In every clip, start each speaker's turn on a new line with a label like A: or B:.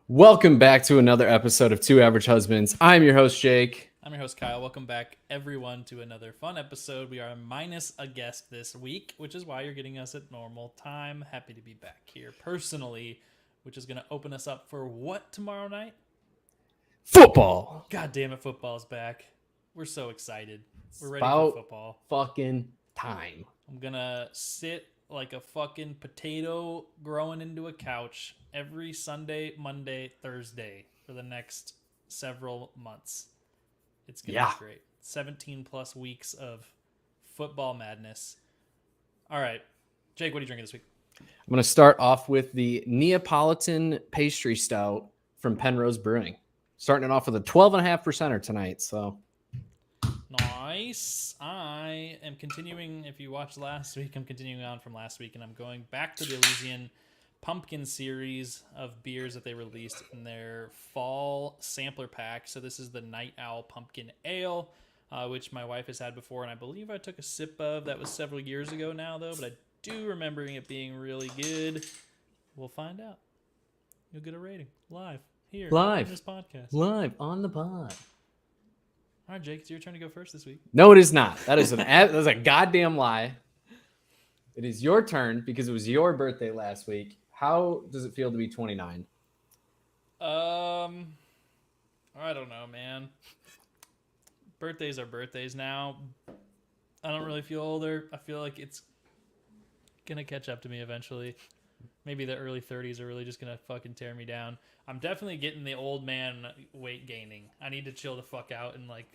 A: Welcome back to another episode of Two Average Husbands. I'm your host, Jake.
B: I'm your host, Kyle. Welcome back, everyone, to another fun episode. We are minus a guest this week, which is why you're getting us at normal time. Happy to be back here personally, which is going to open us up for what tomorrow night?
A: Football.
B: God damn it, football's back. We're so excited. We're ready
A: About
B: for football.
A: fucking time.
B: I'm going to sit like a fucking potato growing into a couch every Sunday, Monday, Thursday for the next several months. It's going to be great. 17 plus weeks of football madness. All right. Jake, what are you drinking this week?
A: I'm going to start off with the Neapolitan Pastry Stout from Penrose Brewing. Starting it off with a 12.5%er tonight. So
B: nice. I am continuing. If you watched last week, I'm continuing on from last week, and I'm going back to the Elysian Pumpkin series of beers that they released in their fall sampler pack. So this is the Night Owl Pumpkin Ale, which my wife has had before, and I believe I took a sip of. That was several years ago now, though, but I do remember it being really good. We'll find out. You'll get a rating live here on this podcast.
A: Live on the pod.
B: All right, Jake, it's your turn to go first this week.
A: No, it is not. That is a goddamn lie. It is your turn because it was your birthday last week. How does it feel to be 29?
B: I don't know, man. Birthdays are birthdays now. I don't really feel older. I feel like it's gonna catch up to me eventually. Maybe the early 30s are really just gonna fucking tear me down. I'm definitely getting the old man weight gaining. I need to chill the fuck out and like.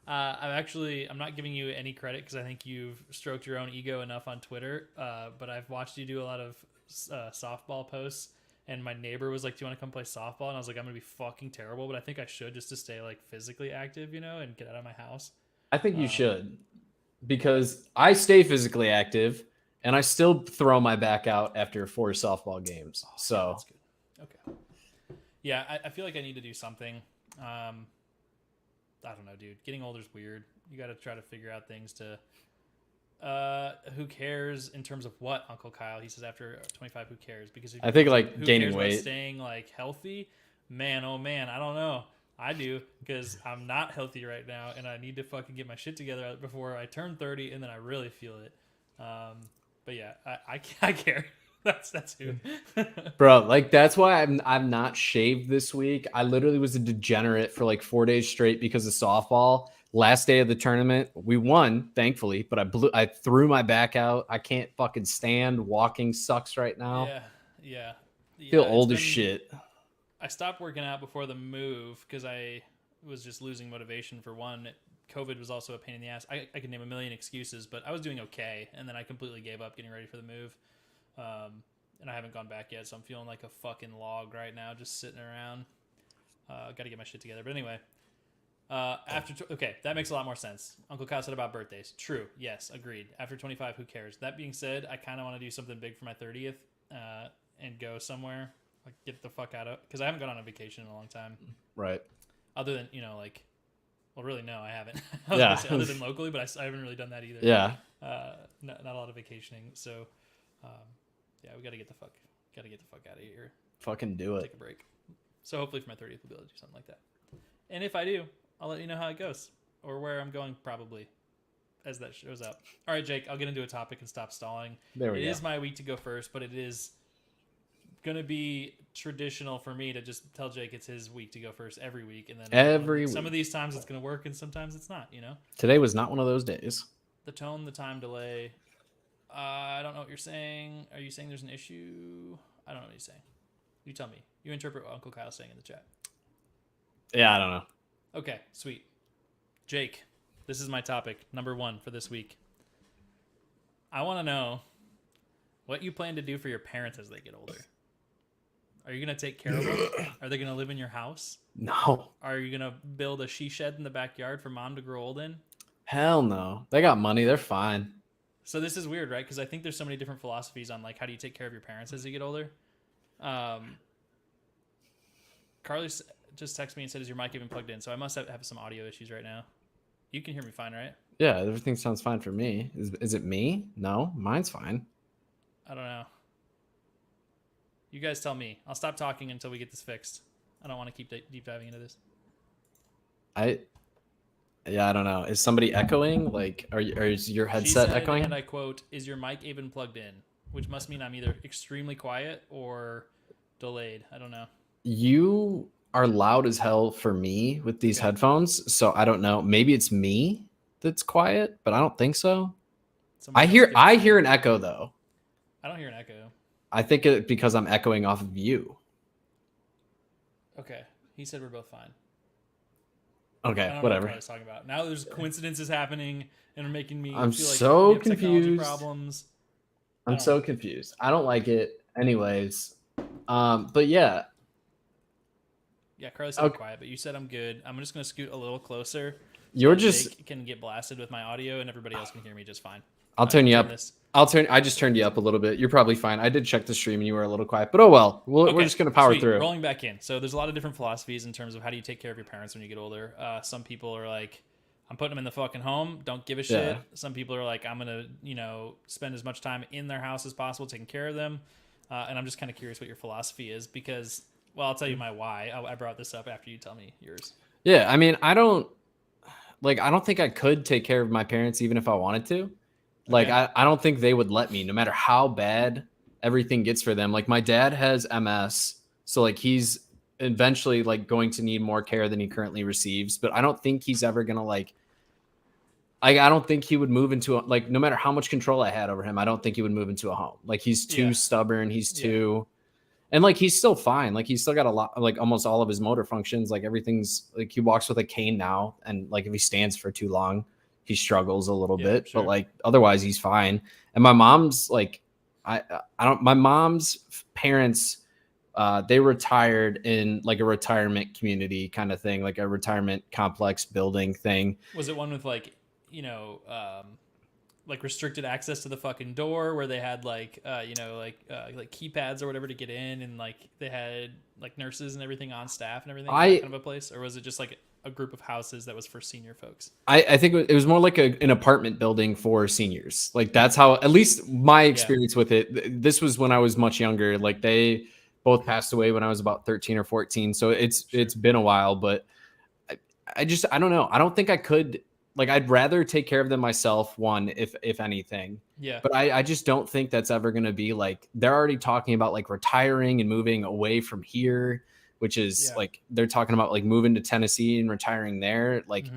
B: I'm not giving you any credit because I think you've stroked your own ego enough on Twitter. But I've watched you do a lot of softball posts, and my neighbor was like, "Do you want to come play softball?" And I was like, "I'm gonna be fucking terrible, but I think I should just to stay like physically active, and get out of my house."
A: I think you should, because I stay physically active and I still throw my back out after 4 softball games. So
B: that's good. Okay. Yeah, I feel like I need to do something. I don't know, dude. Getting older is weird. You got to try to figure out things to. Who cares in terms of what, Uncle Kyle? He says after 25, who cares? Because
A: I think like
B: who
A: gaining
B: cares
A: weight,
B: about staying like healthy. Man, oh man, I don't know. I do because I'm not healthy right now, and I need to fucking get my shit together before I turn 30, and then I really feel it. But yeah, I care. That's who.
A: bro. Like that's why I'm not shaved this week. I literally was a degenerate for like 4 days straight because of softball. Last day of the tournament, we won, thankfully, but I threw my back out. I can't fucking stand. Walking sucks right now.
B: Yeah.
A: Feel old as shit.
B: I stopped working out before the move because I was just losing motivation for one. COVID was also a pain in the ass. I could name a million excuses, but I was doing okay, and then I completely gave up getting ready for the move. And I haven't gone back yet, so I'm feeling like a fucking log right now, just sitting around. Got to get my shit together. But anyway, okay, that makes a lot more sense. Uncle Kyle said about birthdays. True. Yes, agreed. After 25, who cares? That being said, I kind of want to do something big for my 30th and go somewhere, like get the fuck out of, because I haven't gone on a vacation in a long time.
A: Right.
B: Other than, well, really, no, I haven't. Other than locally, but I haven't really done that either.
A: Yeah.
B: Not a lot of vacationing, so. Yeah, we got to get the fuck out of here.
A: Fucking do it.
B: Take a break. So hopefully for my 30th, we'll be able to do something like that. And if I do, I'll let you know how it goes or where I'm going probably as that shows up. All right, Jake, I'll get into a topic and stop stalling.
A: There we go.
B: It is my week to go first, but it is going to be traditional for me to just tell Jake it's his week to go first every week. And then some of these times it's going to work and sometimes it's not,
A: Today was not one of those days.
B: The tone, the time delay. I don't know what you're saying. Are you saying there's an issue? I don't know what you're saying. You tell me. You interpret what Uncle Kyle's saying in the chat.
A: Yeah, I don't know.
B: Okay, sweet. Jake, this is my topic, number 1 for this week. I want to know what you plan to do for your parents as they get older. Are you going to take care of them? Are they going to live in your house?
A: No.
B: Are you going to build a she shed in the backyard for mom to grow old in?
A: Hell no. They got money. They're fine.
B: So this is weird, right? Because I think there's so many different philosophies on like how do you take care of your parents as you get older. Carly just texted me and said, "Is your mic even plugged in?" So I must have some audio issues right now. You can hear me fine, right?
A: Yeah, everything sounds fine for me. Is it me? No, mine's fine.
B: I don't know. You guys tell me. I'll stop talking until we get this fixed. I don't want to keep deep diving into this.
A: I Yeah, I don't know. Is somebody echoing? Like, or is your
B: She
A: headset
B: said,
A: echoing?
B: and I quote, "Is your mic even plugged in?" Which must mean I'm either extremely quiet or delayed. I don't know.
A: You are loud as hell for me with these
B: Okay.
A: headphones, so I don't know. Maybe it's me that's quiet, but I don't think so.
B: Somebody else give it
A: I
B: to me.
A: hear an echo though.
B: I don't hear an echo.
A: I think it because I'm echoing off of you.
B: Okay. He said we're both fine. I
A: Okay,
B: don't know what
A: whatever.
B: Carly's talking about. Now there's coincidences happening and are making me
A: I'm
B: feel like we
A: so
B: have technology
A: confused.
B: problems. I
A: I'm
B: don't.
A: so confused. I don't like it. Anyways, but yeah,
B: Yeah, Carly said I'm
A: okay.
B: quiet, but you said I'm good. I'm just gonna scoot a little closer so
A: You're
B: that
A: just.
B: Jake can get blasted with my audio and everybody else can hear me just fine.
A: I'll
B: I
A: turn
B: can
A: you
B: turn
A: up.
B: this.
A: I just turned you up a little bit. You're probably fine. I did check the stream and you were a little quiet, but oh well. We're
B: Okay,
A: just gonna power
B: sweet.
A: through.
B: Rolling back in. So there's a lot of different philosophies in terms of how do you take care of your parents when you get older. Some people are like, I'm putting them in the fucking home. Don't give a shit.
A: Yeah.
B: Some people are like, I'm gonna, spend as much time in their house as possible taking care of them. And I'm just kind of curious what your philosophy is because, well, I'll tell you my why. I brought this up after you tell me yours.
A: Yeah. I mean, I don't think I could take care of my parents even if I wanted to. Like,
B: Okay.
A: I don't think they would let me, no matter how bad everything gets for them. Like, my dad has MS, so like he's eventually like going to need more care than he currently receives. But I don't think he's ever gonna like. I don't think he would move into like no matter how much control I had over him, I don't think he would move into a home. Like he's too
B: Yeah.
A: stubborn. He's
B: Yeah.
A: too and like he's still fine. Like he's still got a lot, like almost all of his motor functions. Like everything's like he walks with a cane now, and like if he stands for too long, he struggles a little
B: Yeah.
A: bit. But
B: Sure.
A: like otherwise, he's fine. And my mom's like, I don't. My mom's parents, they retired in like a retirement community kind of thing, like a retirement complex building thing.
B: Was it one with like restricted access to the fucking door where they had like keypads or whatever to get in and like they had like nurses and everything on staff and everything, that kind of a place? Or was it just like a group of houses that was for senior folks?
A: I think it was more like an apartment building for seniors. Like that's how, at least my
B: Yeah.
A: experience with it. This was when I was much younger. Like they both passed away when I was about 13 or 14. So it's been a while, but I don't know. I don't think I could. Like I'd rather take care of them myself. One, if anything.
B: Yeah.
A: But I just don't think that's ever going to be like they're already talking about like retiring and moving away from here, which is
B: Yeah.
A: like they're talking about like moving to Tennessee and retiring there. Like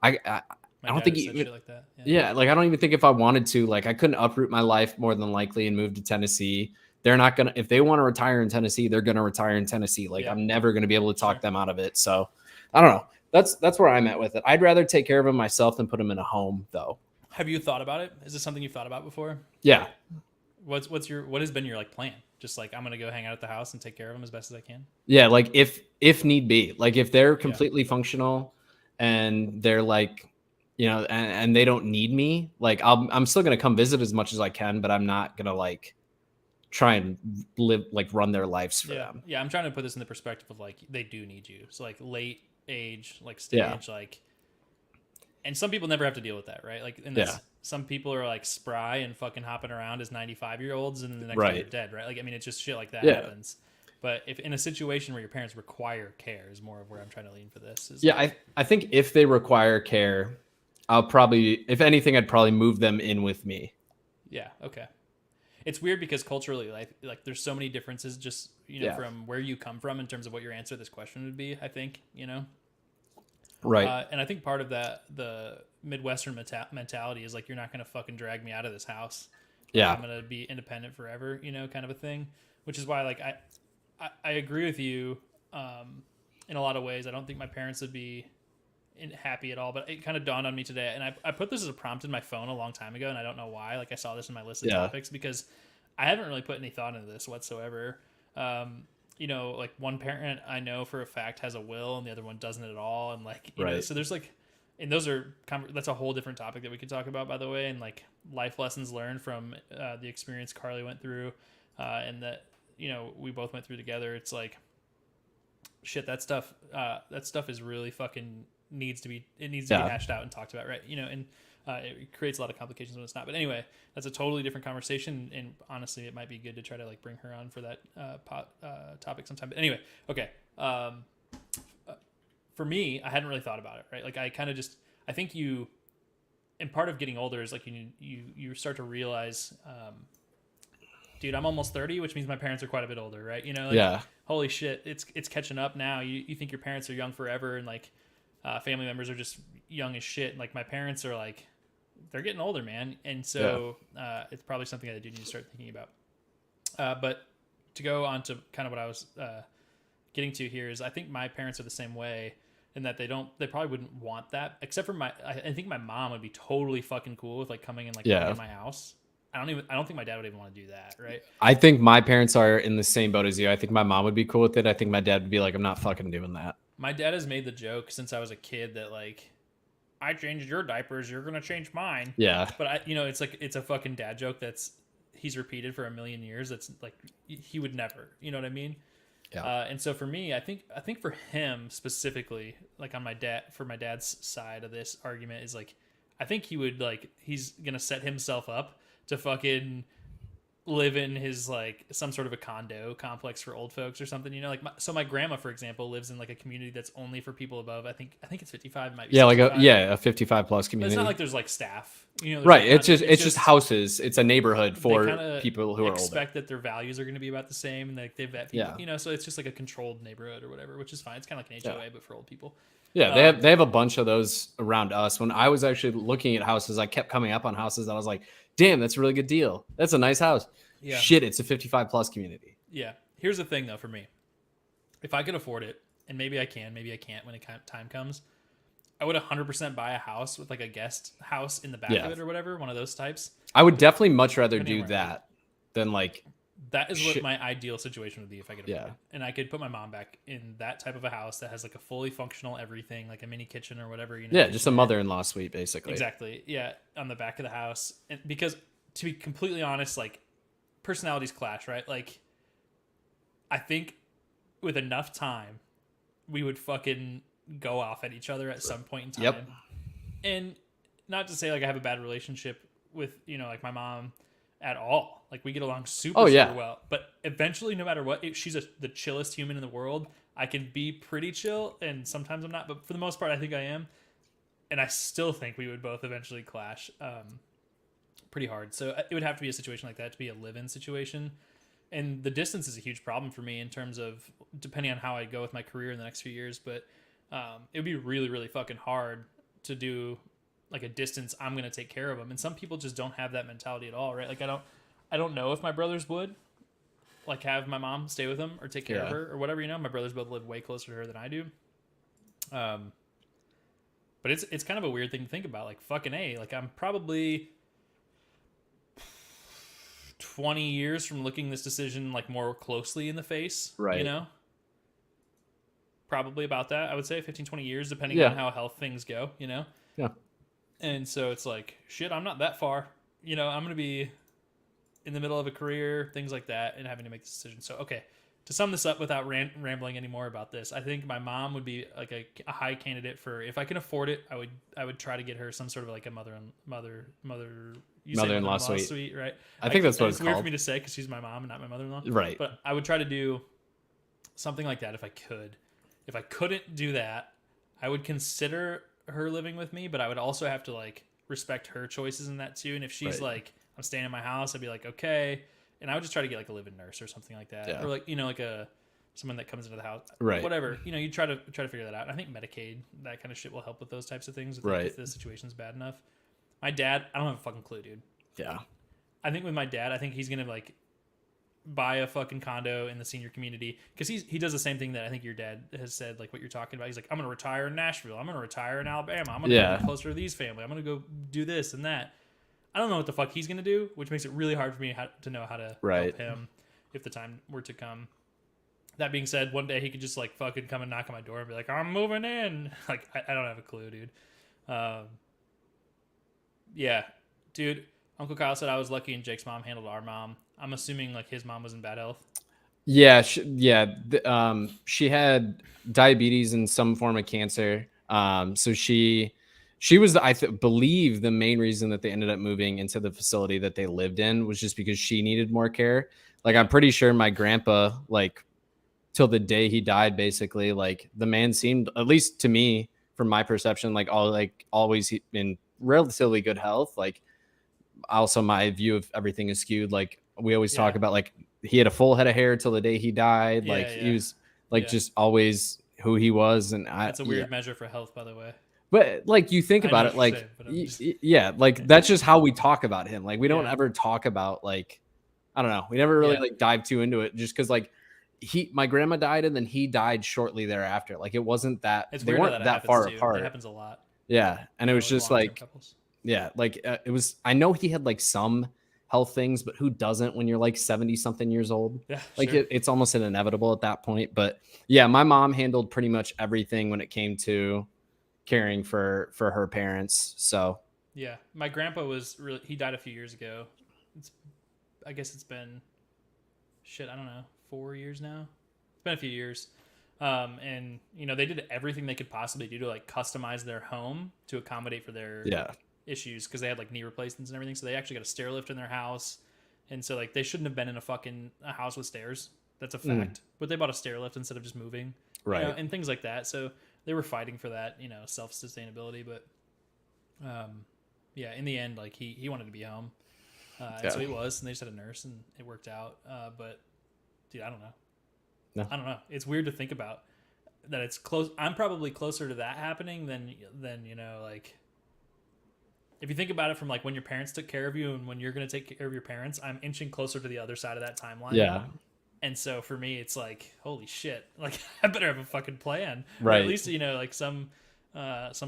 A: I
B: My
A: I don't
B: dad
A: think
B: has said
A: even
B: shit like that.
A: yeah, like I don't even think if I wanted to, like I couldn't uproot my life more than likely and move to Tennessee. They're not gonna if they want to retire in Tennessee, they're gonna retire in Tennessee. Like
B: Yeah.
A: I'm never gonna be able to talk
B: Sure.
A: them out of it. So I don't know. That's where I'm at with it. I'd rather take care of them myself than put them in a home, though.
B: Have you thought about it? Is this something you've thought about before?
A: Yeah,
B: What has been your like plan? Just like I'm gonna go hang out at the house and take care of them as best as I can.
A: yeah. Like if need be, like if they're
B: Yeah.
A: completely functional and they're like, and they don't need me, like I'm still gonna come visit as much as I can, but I'm not gonna like try and run their lives for
B: Yeah.
A: them.
B: Yeah. I'm trying to put this in the perspective of like they do need you. So like late age, like stage,
A: Yeah.
B: like, and some people never have to deal with that, right? Like, and
A: Yeah.
B: some people are like spry and fucking hopping around as 95-year-olds, and the next day
A: Right.
B: they're dead, right? Like, I mean, it's just shit like that
A: Yeah.
B: happens. But if in a situation where your parents require care, is more of where I'm trying to lean for this. Is
A: Yeah,
B: like,
A: I think if they require care, I'll probably, if anything, I'd probably move them in with me.
B: yeah, okay. It's weird because culturally, like there's so many differences, just
A: Yeah.
B: from where you come from in terms of what your answer to this question would be. I think
A: Right.
B: and I think part of that, the Midwestern mentality is like, you're not going to fucking drag me out of this house.
A: Yeah.
B: I'm going to be independent forever, kind of a thing, which is why like I agree with you in a lot of ways. I don't think my parents would be happy at all, but it kind of dawned on me today. And I put this as a prompt in my phone a long time ago, and I don't know why. Like I saw this in my list of topics because I haven't really put any thought into this whatsoever. Like one parent I know for a fact has a will and the other one doesn't at all. And like, so there's like, and those are, that's a whole different topic that we could talk about, by the way. And like life lessons learned from the experience Carly went through and that, we both went through together. It's like, shit, that stuff is really fucking needs to be hashed out and talked about. Right. And It creates a lot of complications when it's not. But anyway, that's a totally different conversation. And honestly, it might be good to try to like bring her on for that topic sometime. But anyway, okay. For me, I hadn't really thought about it, right? Like I kind of just, I think you, and part of getting older is like you start to realize, dude, I'm almost 30, which means my parents are quite a bit older, right? You know, like,
A: Yeah.
B: holy shit, it's catching up now. You think your parents are young forever, and like family members are just young as shit. And like my parents are like, they're getting older, man. And so it's probably something that I do need to start thinking about. But to go on to kind of what I was getting to here is I think my parents are the same way in that they probably wouldn't want that, except for I think my mom would be totally fucking cool with like coming and like living in my house. I don't think my dad would even want to do that, right?
A: I think my parents are in the same boat as you. I think my mom would be cool with it. I think my dad would be like, I'm not fucking doing that.
B: My dad has made the joke since I was a kid that like, I changed your diapers, you're gonna change mine.
A: Yeah.
B: But it's like it's a fucking dad joke he's repeated for a million years. That's like he would never, you know what I mean?
A: Yeah.
B: And so for me, I think for him specifically, like on my dad's side of this argument is like, I think he would like he's gonna set himself up to fucking live in his like some sort of a condo complex for old folks or something, you know, like my grandma, for example, lives in like a community that's only for people above, I think it's 55, it might be 65.
A: a 55 plus
B: But
A: community.
B: it's not like there's like staff, you know,
A: right.
B: Like
A: It's just houses. It's a neighborhood for people who are
B: expect
A: older.
B: that their values are going to be about the same, and like they've vet people, you know, so it's just like a controlled neighborhood or whatever, which is fine. It's kind of like an HOA, but for old people.
A: Yeah, they have a bunch of those around us. When I was actually looking at houses, I kept coming up on houses that I was like, damn, that's a really good deal. That's a nice house.
B: Yeah.
A: Shit, it's a 55 plus community.
B: Yeah. Here's the thing though, for me, if I could afford it, and maybe I can't when time comes, I would 100% buy a house with like a guest house in the back of it or whatever, one of those types.
A: I would definitely much rather do that than like.
B: That is what my ideal situation would be if I could afford it. And I could put my mom back in that type of a house that has like a fully functional everything, like a mini kitchen or whatever. You know,
A: yeah, just a mother-in-law suite, basically.
B: Exactly. Yeah, on the back of the house. And because to be completely honest, like personalities clash, right? Like I think with enough time, we would fucking go off at each other at some point in time.
A: Yep.
B: And not to say like I have a bad relationship with, you know, like my mom at all. Like we get along super well. But eventually, no matter what, she's the chillest human in the world. I can be pretty chill, and sometimes I'm not. But for the most part, I think I am. And I still think we would both eventually clash pretty hard. So it would have to be a situation like that to be a live-in situation. And the distance is a huge problem for me in terms of depending on how I go with my career in the next few years. But it would be really, really fucking hard to do like a distance. I'm going to take care of them. And some people just don't have that mentality at all, right? Like I don't know if my brothers would like have my mom stay with them or take care of her or whatever, you know. My brothers both live way closer to her than I do. But it's kind of a weird thing to think about. Like fucking A, like I'm probably 20 years from looking this decision like more closely in the face, right? You know, probably about that. I would say 15, 20 years, depending on how health things go, you know?
A: Yeah.
B: And so it's like, shit, I'm not that far. You know, I'm going to be in the middle of a career, things like that, and having to make this decision. So, okay, to sum this up without rambling anymore about this, I think my mom would be like a high candidate for, if I can afford it, I would try to get her some sort of like a mother-in-law suite, right?
A: I think that's what it's
B: weird
A: called.
B: for me to say because she's my mom and not my mother-in-law,
A: right?
B: But I would try to do something like that if I could. If I couldn't do that, I would consider her living with me, but I would also have to like respect her choices in that too. And if she's like, I'm staying in my house, I'd be like, okay. And I would just try to get like a live-in nurse or something like that, or like, you know, like someone that comes into the house,
A: right?
B: Whatever, you know, you try to figure that out. And I think Medicaid, that kind of shit will help with those types of things, if the situation's bad enough. My dad, I don't have a fucking clue, dude.
A: Yeah,
B: I think with my dad, I think he's gonna like buy a fucking condo in the senior community because he does the same thing that I think your dad has said, like what you're talking about. He's like, I'm gonna retire in Nashville, I'm gonna retire in Alabama, I'm gonna go closer to these family, I'm gonna go do this and that. I don't know what the fuck he's gonna do, which makes it really hard for me to know how to help him if the time were to come. That being said, one day he could just like fucking come and knock on my door and be like, I'm moving in. Like I don't have a clue, dude. Yeah, dude. Uncle Kyle said I was lucky and Jake's mom handled our mom. I'm assuming like his mom was in bad health.
A: Yeah, she had diabetes and some form of cancer. So she she was, believe the main reason that they ended up moving into the facility that they lived in was just because she needed more care. Like, I'm pretty sure my grandpa, like, till the day he died, basically, like, the man seemed, at least to me, from my perception, like, always in relatively good health. Like, also my view of everything is skewed. Like, we always talk
B: Yeah.
A: about, like, he had a full head of hair till the day he died. Like,
B: Yeah,
A: he
B: yeah.
A: was like
B: Yeah.
A: just always who he was. And
B: That's a weird measure for health, by the way.
A: but like, you think
B: I know
A: about
B: what
A: it,
B: you're
A: like,
B: saying, but I'm just
A: yeah, like, that's just how we talk about him. Like, we don't
B: Yeah.
A: ever talk about, like, I don't know, we never really
B: Yeah.
A: like dive too into it, just because, like, my grandma died and then he died shortly thereafter. Like, it wasn't that
B: It's
A: they
B: weird how
A: weren't
B: that
A: that
B: happens
A: far
B: too. That
A: apart.
B: happens a lot.
A: Yeah, and it was
B: With
A: just
B: long-term
A: like,
B: couples.
A: yeah, like, it was. I know he had like some health things, but who doesn't when you're like 70 something years old?
B: Yeah,
A: Like,
B: sure.
A: it's almost inevitable at that point. But yeah, my mom handled pretty much everything when it came to caring for her parents. So
B: Yeah, my grandpa was really. He died a few years ago. It's, I guess it's been, shit. I don't know, 4 years now. It's been a few years, and they did everything they could possibly do to like customize their home to accommodate for their
A: yeah,
B: issues because they had like knee replacements and everything. So they actually got a stair lift in their house, and so like they shouldn't have been in a house with stairs. That's a fact. But they bought a stair lift instead of just moving,
A: right.
B: and things like that. So they were fighting for that, self sustainability. But yeah, in the end, like he wanted to be home, and so he was, and they just had a nurse, and it worked out. But dude, I don't know.
A: No.
B: I don't know. It's weird to think about that. It's close. I'm probably closer to that happening than like if you think about it from like when your parents took care of you and when you're going to take care of your parents. I'm inching closer to the other side of that timeline.
A: Yeah,
B: And so for me, it's like, holy shit! Like I better have a fucking plan, or
A: right.
B: at least like some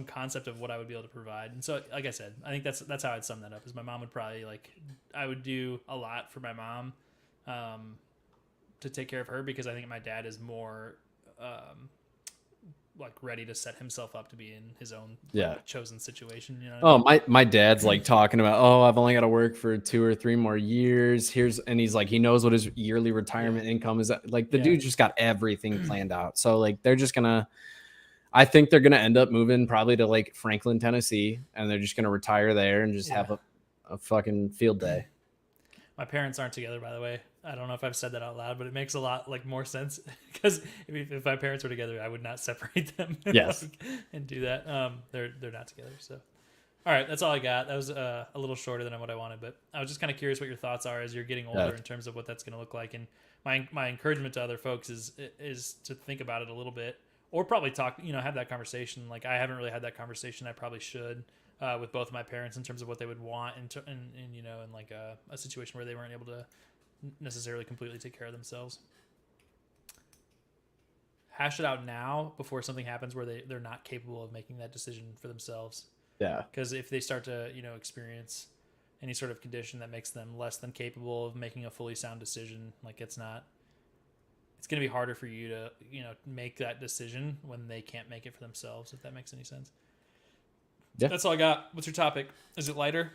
B: concept of what I would be able to provide. And so, like I said, I think that's how I'd sum that up. Is my mom would probably I would do a lot for my mom, to take care of her because I think my dad is more like ready to set himself up to be in his own chosen situation.
A: Oh, my dad's like talking about, oh, I've only got to work for 2 or 3 more years. And he's like, he knows what his yearly retirement income is. Like, the dude just got everything planned out. So like, I think they're gonna end up moving probably to like Franklin, Tennessee, and they're just gonna retire there and just have a fucking field day.
B: My parents aren't together, by the way. I don't know if I've said that out loud, but it makes a lot like more sense because if my parents were together, I would not separate them.
A: Yes.
B: And do that. They're not together. So, all right, that's all I got. That was a little shorter than what I wanted, but I was just kind of curious what your thoughts are as you're getting older in terms of what that's going to look like. And my encouragement to other folks is to think about it a little bit, or probably talk. Have that conversation. Like I haven't really had that conversation. I probably should. With both of my parents in terms of what they would want in like a situation where they weren't able to necessarily completely take care of themselves. Hash it out now before something happens where they're not capable of making that decision for themselves.
A: Yeah.
B: Because if they start to experience any sort of condition that makes them less than capable of making a fully sound decision, like it's going to be harder for you to make that decision when they can't make it for themselves, if that makes any sense. Yeah. That's all I got. What's your topic? Is it lighter?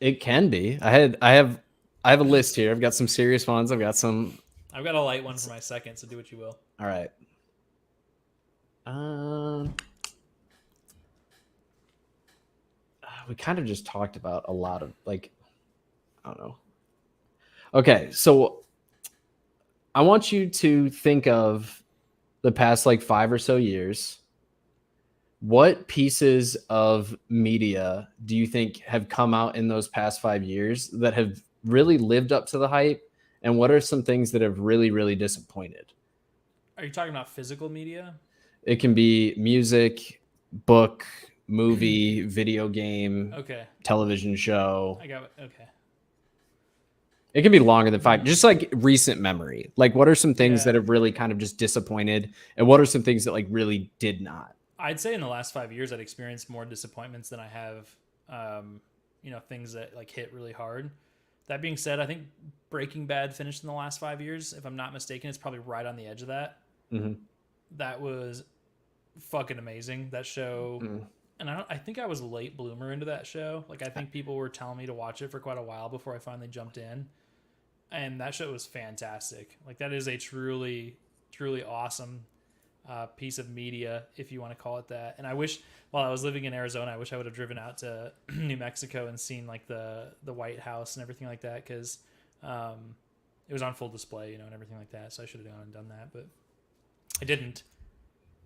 A: It can be. I have a list here. I've got some serious ones. I've got
B: a light one for my second, so do what you will.
A: All right. We kind of just talked about a lot of like, I don't know. Okay, so I want you to think of the past like 5 or so years. What pieces of media do you think have come out in those past 5 years that have really lived up to the hype? And what are some things that have really, really disappointed?
B: Are you talking about physical media?
A: It can be music, book, movie, video game, television show.
B: I got it. Okay.
A: It can be longer than 5, just like recent memory. Like, what are some things that have really kind of just disappointed? And what are some things that like really did not?
B: I'd say in the last 5 years, I'd experienced more disappointments than I have, things that like hit really hard. That being said, I think Breaking Bad finished in the last 5 years. If I'm not mistaken, it's probably right on the edge of that.
A: Mm-hmm.
B: That was fucking amazing. That show. Mm. And I think I was a late bloomer into that show. Like, I think people were telling me to watch it for quite a while before I finally jumped in. And that show was fantastic. Like, that is a truly, truly awesome piece of media, if you want to call it that. And I wish, while I was living in Arizona, I wish I would have driven out to New Mexico and seen like the White House and everything like that, because it was on full display, and everything like that. So I should have gone and done that, but I didn't.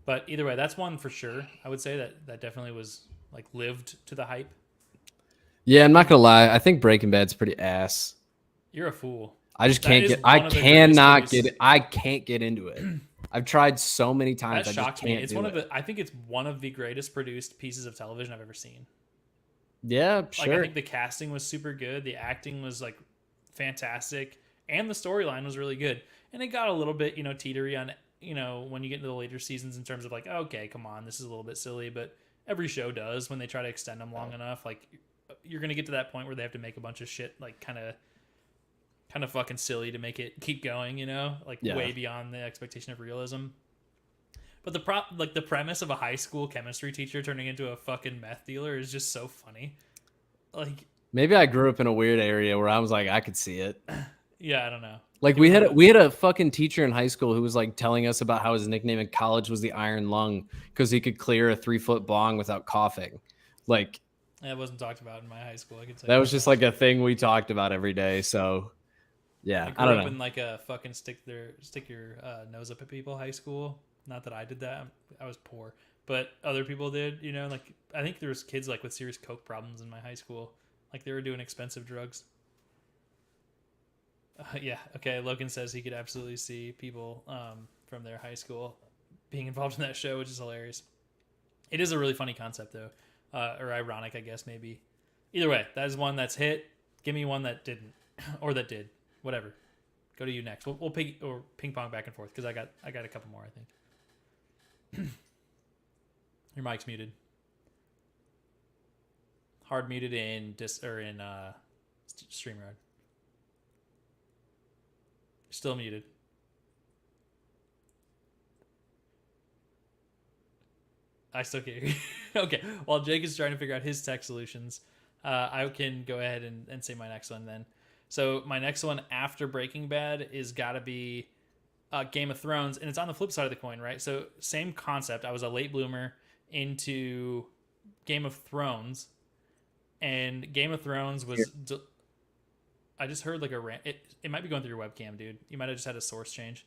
B: But either way, that's one for sure. I would say that definitely was like lived to the hype.
A: Yeah, I'm not gonna lie. I think Breaking Bad's pretty ass.
B: You're a fool.
A: I just
B: That
A: can't
B: is
A: get. I
B: one of the greatest
A: cannot
B: produced-
A: get. I can't get into it. I've tried so many times.
B: That
A: I just
B: shocked me.
A: can't
B: It's
A: do
B: one
A: it.
B: of the. I think it's one of the greatest produced pieces of television I've ever seen.
A: Yeah,
B: Like I
A: sure.
B: think the casting was super good, the acting was like fantastic, and the storyline was really good. And it got a little bit, teetery on, when you get into the later seasons in terms of like, okay, come on, this is a little bit silly, but every show does when they try to extend them long enough. Like you're gonna get to that point where they have to make a bunch of shit like kind of fucking silly to make it keep going, like
A: Yeah.
B: way beyond the expectation of realism. But the premise of a high school chemistry teacher turning into a fucking meth dealer is just so funny. Like,
A: Maybe I grew up in a weird area where I was like, I could see it.
B: yeah, I don't know.
A: Like we had a fucking teacher in high school who was like telling us about how his nickname in college was the Iron Lung because he could clear a 3-foot bong without coughing. Like
B: That wasn't talked about in my high school. I could say
A: that was just like a thing we talked about every day. So yeah,
B: I
A: I
B: grew
A: don't
B: up
A: know.
B: in like a fucking stick your nose up at people high school. Not that I did that. I was poor, but other people did. Like I think there was kids like with serious coke problems in my high school. Like they were doing expensive drugs. Yeah. Okay. Logan says he could absolutely see people from their high school being involved in that show, which is hilarious. It is a really funny concept, though, or ironic, I guess, maybe. Either way, that is one that's hit. Give me one that didn't, or that did. Whatever. Go to you next. We'll ping pong back and forth because I got a couple more, I think. Your mic's muted. Hard muted in StreamYard. Still muted. I still can't hear you. Okay. While Jake is trying to figure out his tech solutions, I can go ahead and say my next one then. So my next one after Breaking Bad is got to be Game of Thrones, and it's on the flip side of the coin, right? So same concept. I was a late bloomer into Game of Thrones, and Game of Thrones was... I just heard like a rant. It might be going through your webcam, dude. You might have just had a source change.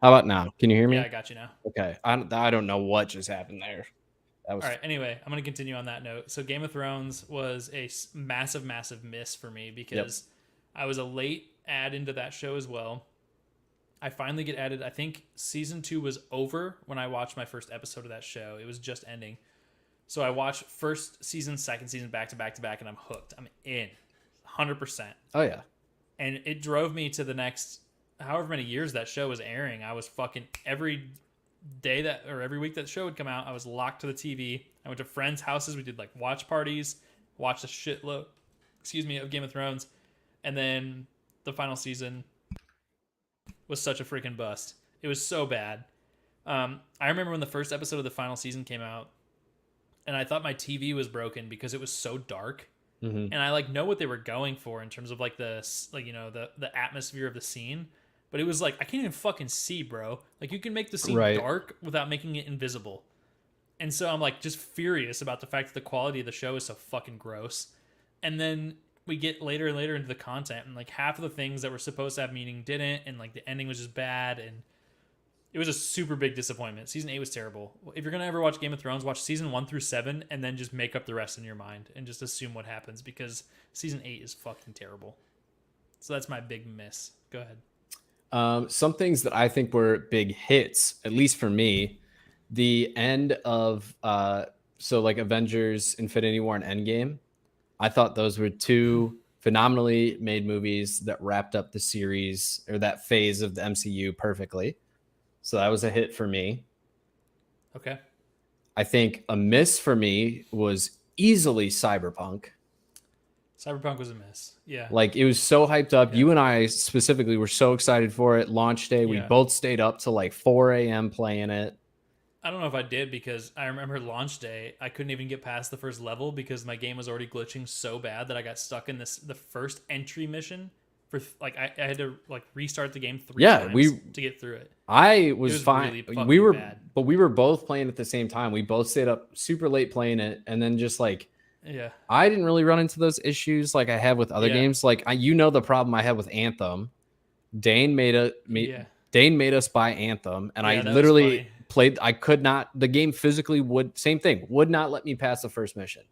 A: How about now? Can you hear me?
B: Yeah, I got you now.
A: Okay. I don't know what just happened there. That was
B: All right. Anyway, I'm going to continue on that note. So Game of Thrones was a massive, massive miss for me because I was a late add into that show as well. I finally get added. I think season 2 was over when I watched my first episode of that show. It was just ending. So I watched first season, second season back to back to back, and I'm hooked. I'm in 100%.
A: Oh yeah.
B: And it drove me to the next however many years that show was airing. I was fucking every week that show would come out, I was locked to the TV. I went to friends' houses. We did like watch parties, watched a shitload, of Game of Thrones. And then the final season was such a freaking bust. It was so bad. I remember when the first episode of the final season came out, and I thought my TV was broken because it was so dark.
A: Mm-hmm.
B: And I like know what they were going for in terms of like the atmosphere of the scene, but it was like I can't even fucking see, bro. Like you can make the scene dark without making it invisible. And so I'm like just furious about the fact that the quality of the show is so fucking gross. And then we get later and later into the content, and like half of the things that were supposed to have meaning didn't, and like the ending was just bad, and it was a super big disappointment. Season 8 was terrible. If you're going to ever watch Game of Thrones, watch season 1 through 7 and then just make up the rest in your mind and just assume what happens because season 8 is fucking terrible. So that's my big miss. Go ahead.
A: Some things that I think were big hits, at least for me, the end of so like Avengers, Infinity War, and Endgame. I thought those were two phenomenally made movies that wrapped up the series or that phase of the MCU perfectly. So that was a hit for me.
B: Okay.
A: I think a miss for me was easily Cyberpunk.
B: Cyberpunk was a miss. Yeah.
A: Like it was so hyped up. Yeah. You and I specifically were so excited for it. Launch day. We both stayed up till like 4 a.m. playing it.
B: I don't know if I did because I remember launch day, I couldn't even get past the first level because my game was already glitching so bad that I got stuck in the first entry mission I had to like restart the game 3
A: Yeah,
B: times to get through it.
A: I was
B: was
A: fine.
B: really fucking
A: We were,
B: bad.
A: but we were both playing at the same time. We both stayed up super late playing it, and then just like
B: Yeah.
A: I didn't really run into those issues like I have with other
B: Yeah.
A: games. Like the problem I had with Anthem. Dane made
B: Yeah.
A: Dane made us buy Anthem, and I
B: Yeah, that was
A: literally
B: funny.
A: played. I could not. The game physically would not let me pass the first mission.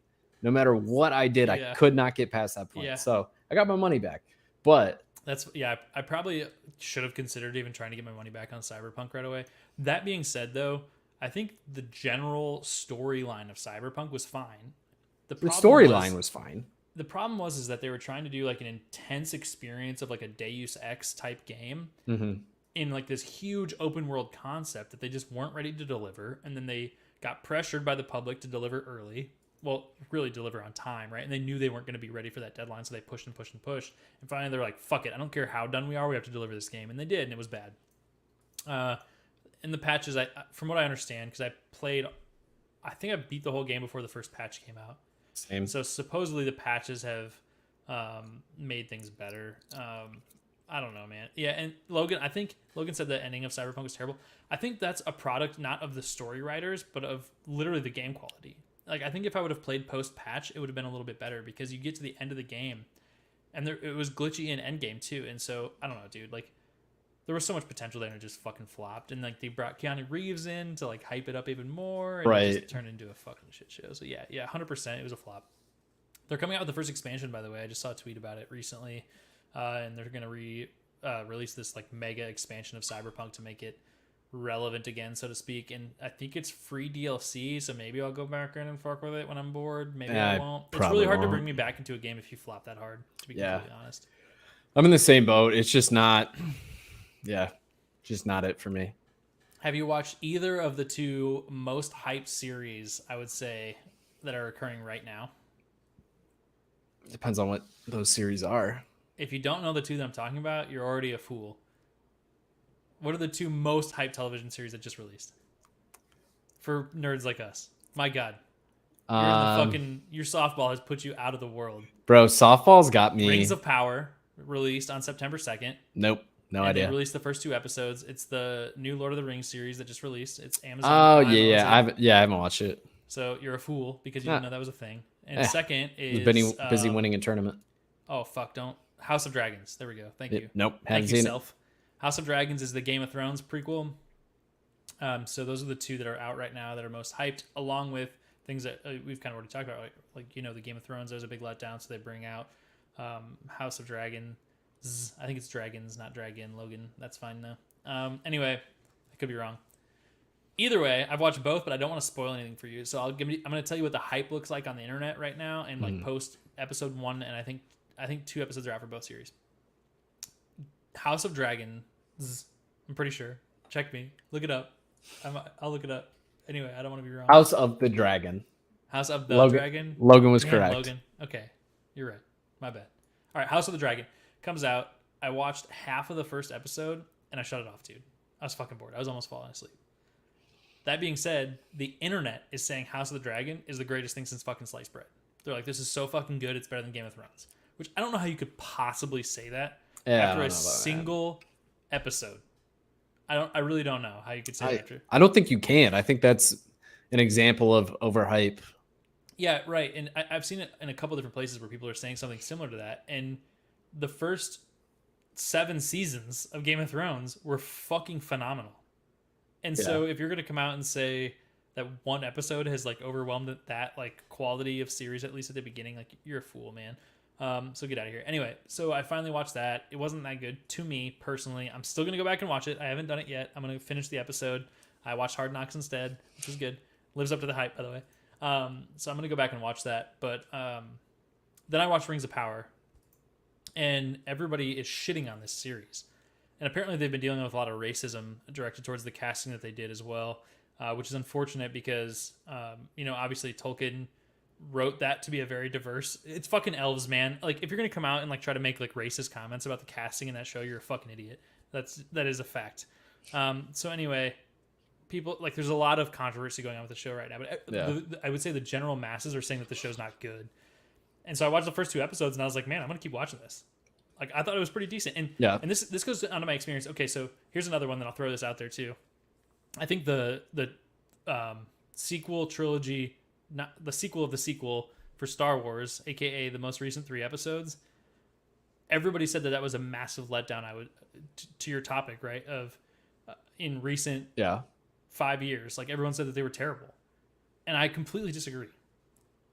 A: No matter what I did, I
B: Yeah.
A: could not get past that point.
B: Yeah.
A: So I got my money back. But
B: I probably should have considered even trying to get my money back on Cyberpunk right away. That being said, though, I think the general storyline of Cyberpunk was fine.
A: the storyline was fine.
B: The problem was is that they were trying to do like an intense experience of like a Deus Ex type game in like this huge open world concept that they just weren't ready to deliver, and then they got pressured by the public to deliver early. Well, really deliver on time, right? And they knew they weren't going to be ready for that deadline, so they pushed and pushed and pushed. And finally, they're like, "Fuck it! I don't care how done we are. We have to deliver this game." And they did, and it was bad. In the patches, from what I understand, because I think I beat the whole game before the first patch came out.
A: Same.
B: So supposedly the patches have made things better. I don't know, man. Yeah, and I think Logan said the ending of Cyberpunk was terrible. I think that's a product not of the story writers, but of literally the game quality. Like, I think if I would have played post-patch, it would have been a little bit better, because you get to the end of the game, and it was glitchy in endgame too. And so, I don't know, dude. Like, there was so much potential there, and it just fucking flopped. And like, they brought Keanu Reeves in to like hype it up even more, and it just turned into a fucking shit show. So yeah, 100%, it was a flop. They're coming out with the first expansion, by the way. I just saw a tweet about it recently, and they're gonna release this like mega expansion of Cyberpunk to make it relevant again, so to speak. And I think it's free DLC, so maybe I'll go back in and fuck with it when I'm bored. Maybe I won't. It's really hard to bring me back into a game if you flop that hard, to be completely honest.
A: I'm in the same boat. It's just not. Yeah, just not it for me.
B: Have you watched either of the two most hyped series, I would say, that are occurring right now?
A: Depends on what those series are.
B: If you don't know the two that I'm talking about, you're already a fool. What are the two most hyped television series that just released? For nerds like us. My God. You're in your softball has put you out of the world.
A: Bro, softball's got me.
B: Rings of Power, released on September 2nd.
A: Nope. No idea.
B: They released the first 2 episodes. It's the new Lord of the Rings series that just released. It's Amazon.
A: Oh, yeah. I haven't watched it.
B: So you're a fool because you didn't know that was a thing. And second is...
A: busy winning a tournament.
B: Oh, fuck, don't. House of Dragons. There we go. Thank you.
A: Nope.
B: Thank you, Self. House of Dragons is the Game of Thrones prequel. So those are the two that are out right now that are most hyped, along with things that we've kind of already talked about. Like the Game of Thrones, there's a big letdown, so they bring out House of Dragon. I think it's Dragons, not Dragon. Logan, that's fine though. Anyway, I could be wrong. Either way, I've watched both, but I don't want to spoil anything for you. So I'm going to tell you what the hype looks like on the internet right now, and like post episode 1, and I think 2 episodes are out for both series. House of Dragons, I'm pretty sure. Check me. Look it up. I'll look it up. Anyway, I don't want to be wrong.
A: House of the Dragon.
B: House of the Dragon.
A: Logan was correct.
B: Logan. Okay, you're right. My bad. All right, House of the Dragon comes out. I watched half of the first episode and I shut it off, dude. I was fucking bored. I was almost falling asleep. That being said, the internet is saying House of the Dragon is the greatest thing since fucking sliced bread. They're like, this is so fucking good, it's better than Game of Thrones. Which I don't know how you could possibly say that after a single episode. I really don't know how you could say that after.
A: I don't think you can. I think that's an example of overhype.
B: Yeah, right. And I've seen it in a couple different places where people are saying something similar to that. And the first 7 seasons of Game of Thrones were fucking phenomenal. And so if you're going to come out and say that one episode has like overwhelmed that like quality of series, at least at the beginning, like you're a fool, man. So get out of here. Anyway, so I finally watched that. It wasn't that good to me personally. I'm still going to go back and watch it. I haven't done it yet. I'm going to finish the episode. I watched Hard Knocks instead, which is good. Lives up to the hype, by the way. So I'm going to go back and watch that. But then I watched Rings of Power. And everybody is shitting on this series. And apparently they've been dealing with a lot of racism directed towards the casting that they did as well, which is unfortunate because, obviously Tolkien wrote that to be a very diverse... It's fucking elves, man. Like, if you're going to come out and like try to make like racist comments about the casting in that show, you're a fucking idiot. That is a fact. So anyway, people... Like, there's a lot of controversy going on with the show right now. But I would say the general masses are saying that the show's not good. And so I watched the first 2 episodes and I was like, man, I'm going to keep watching this. Like I thought it was pretty decent. And
A: Yeah.
B: and this goes onto my experience. Okay, so here's another one that I'll throw this out there too. I think the sequel trilogy, not the sequel of the sequel for Star Wars, aka the most recent 3 episodes. Everybody said that was a massive letdown. To your topic, right? Of in recent 5 years, like everyone said that they were terrible, and I completely disagree.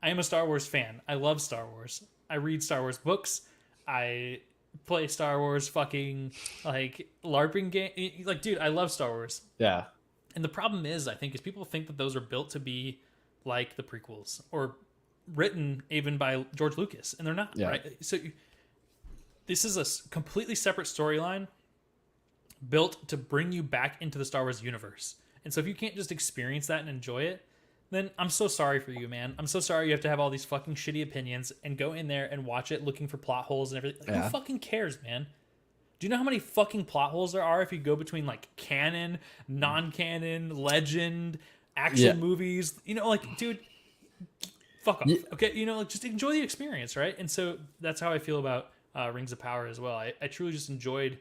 B: I am a Star Wars fan. I love Star Wars. I read Star Wars books. I play Star Wars fucking like LARPing game. Like, dude, I love Star Wars.
A: Yeah.
B: And the problem is, I think, is people think that those are built to be like the prequels or written even by George Lucas, and they're not.
A: Yeah.
B: Right. So this is a completely separate storyline built to bring you back into the Star Wars universe. And so if you can't just experience that and enjoy it, then I'm so sorry for you, man. I'm so sorry you have to have all these fucking shitty opinions and go in there and watch it looking for plot holes and everything. Like, who fucking cares, man? Do you know how many fucking plot holes there are if you go between like canon, non-canon, legend, action movies? You know, like, dude, fuck off. Okay, you know, like, just enjoy the experience, right? And so that's how I feel about Rings of Power as well. I truly just enjoyed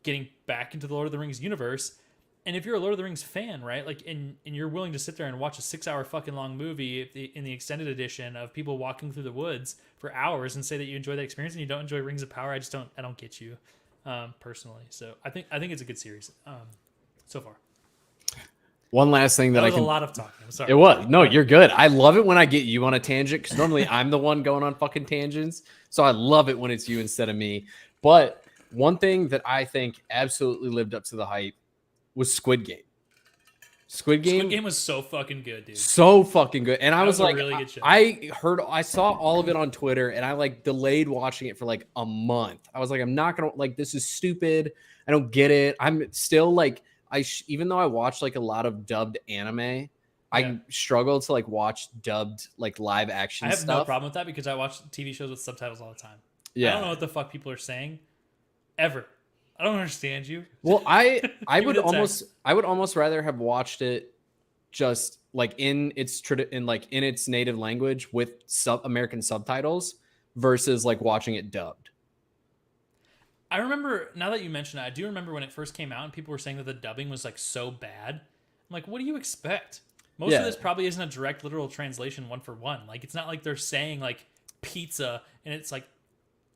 B: getting back into the Lord of the Rings universe. And if you're a Lord of the Rings fan, right, like, and you're willing to sit there and watch a 6-hour fucking long movie in the extended edition of people walking through the woods for hours and say that you enjoy that experience and you don't enjoy Rings of Power, I don't get you, personally. So I think it's a good series, so far.
A: One last thing that
B: was a lot of talking. I'm sorry.
A: It was. No, you're good. I love it when I get you on a tangent because normally I'm the one going on fucking tangents. So I love it when it's you instead of me. But one thing that I think absolutely lived up to the hype was Squid Game. Squid Game
B: was so fucking good, dude.
A: So fucking good. And I was like,
B: really good show.
A: I saw all of it on Twitter and I like delayed watching it for like a month. I was like, I'm not going to like, this is stupid. I don't get it. I'm still like, even though I watch like a lot of dubbed anime, I struggle to like watch dubbed like live action
B: I have
A: stuff.
B: no problem with that because I watch TV shows with subtitles all the time.
A: Yeah.
B: I don't know what the fuck people are saying ever. I don't understand you.
A: Well, I would almost rather have watched it just like in its native language with American subtitles versus like watching it dubbed.
B: I remember, now that you mention it, I do remember when it first came out and people were saying that the dubbing was like so bad. I'm like, what do you expect? Most of this probably isn't a direct literal translation one for one. Like, it's not like they're saying like pizza and it's like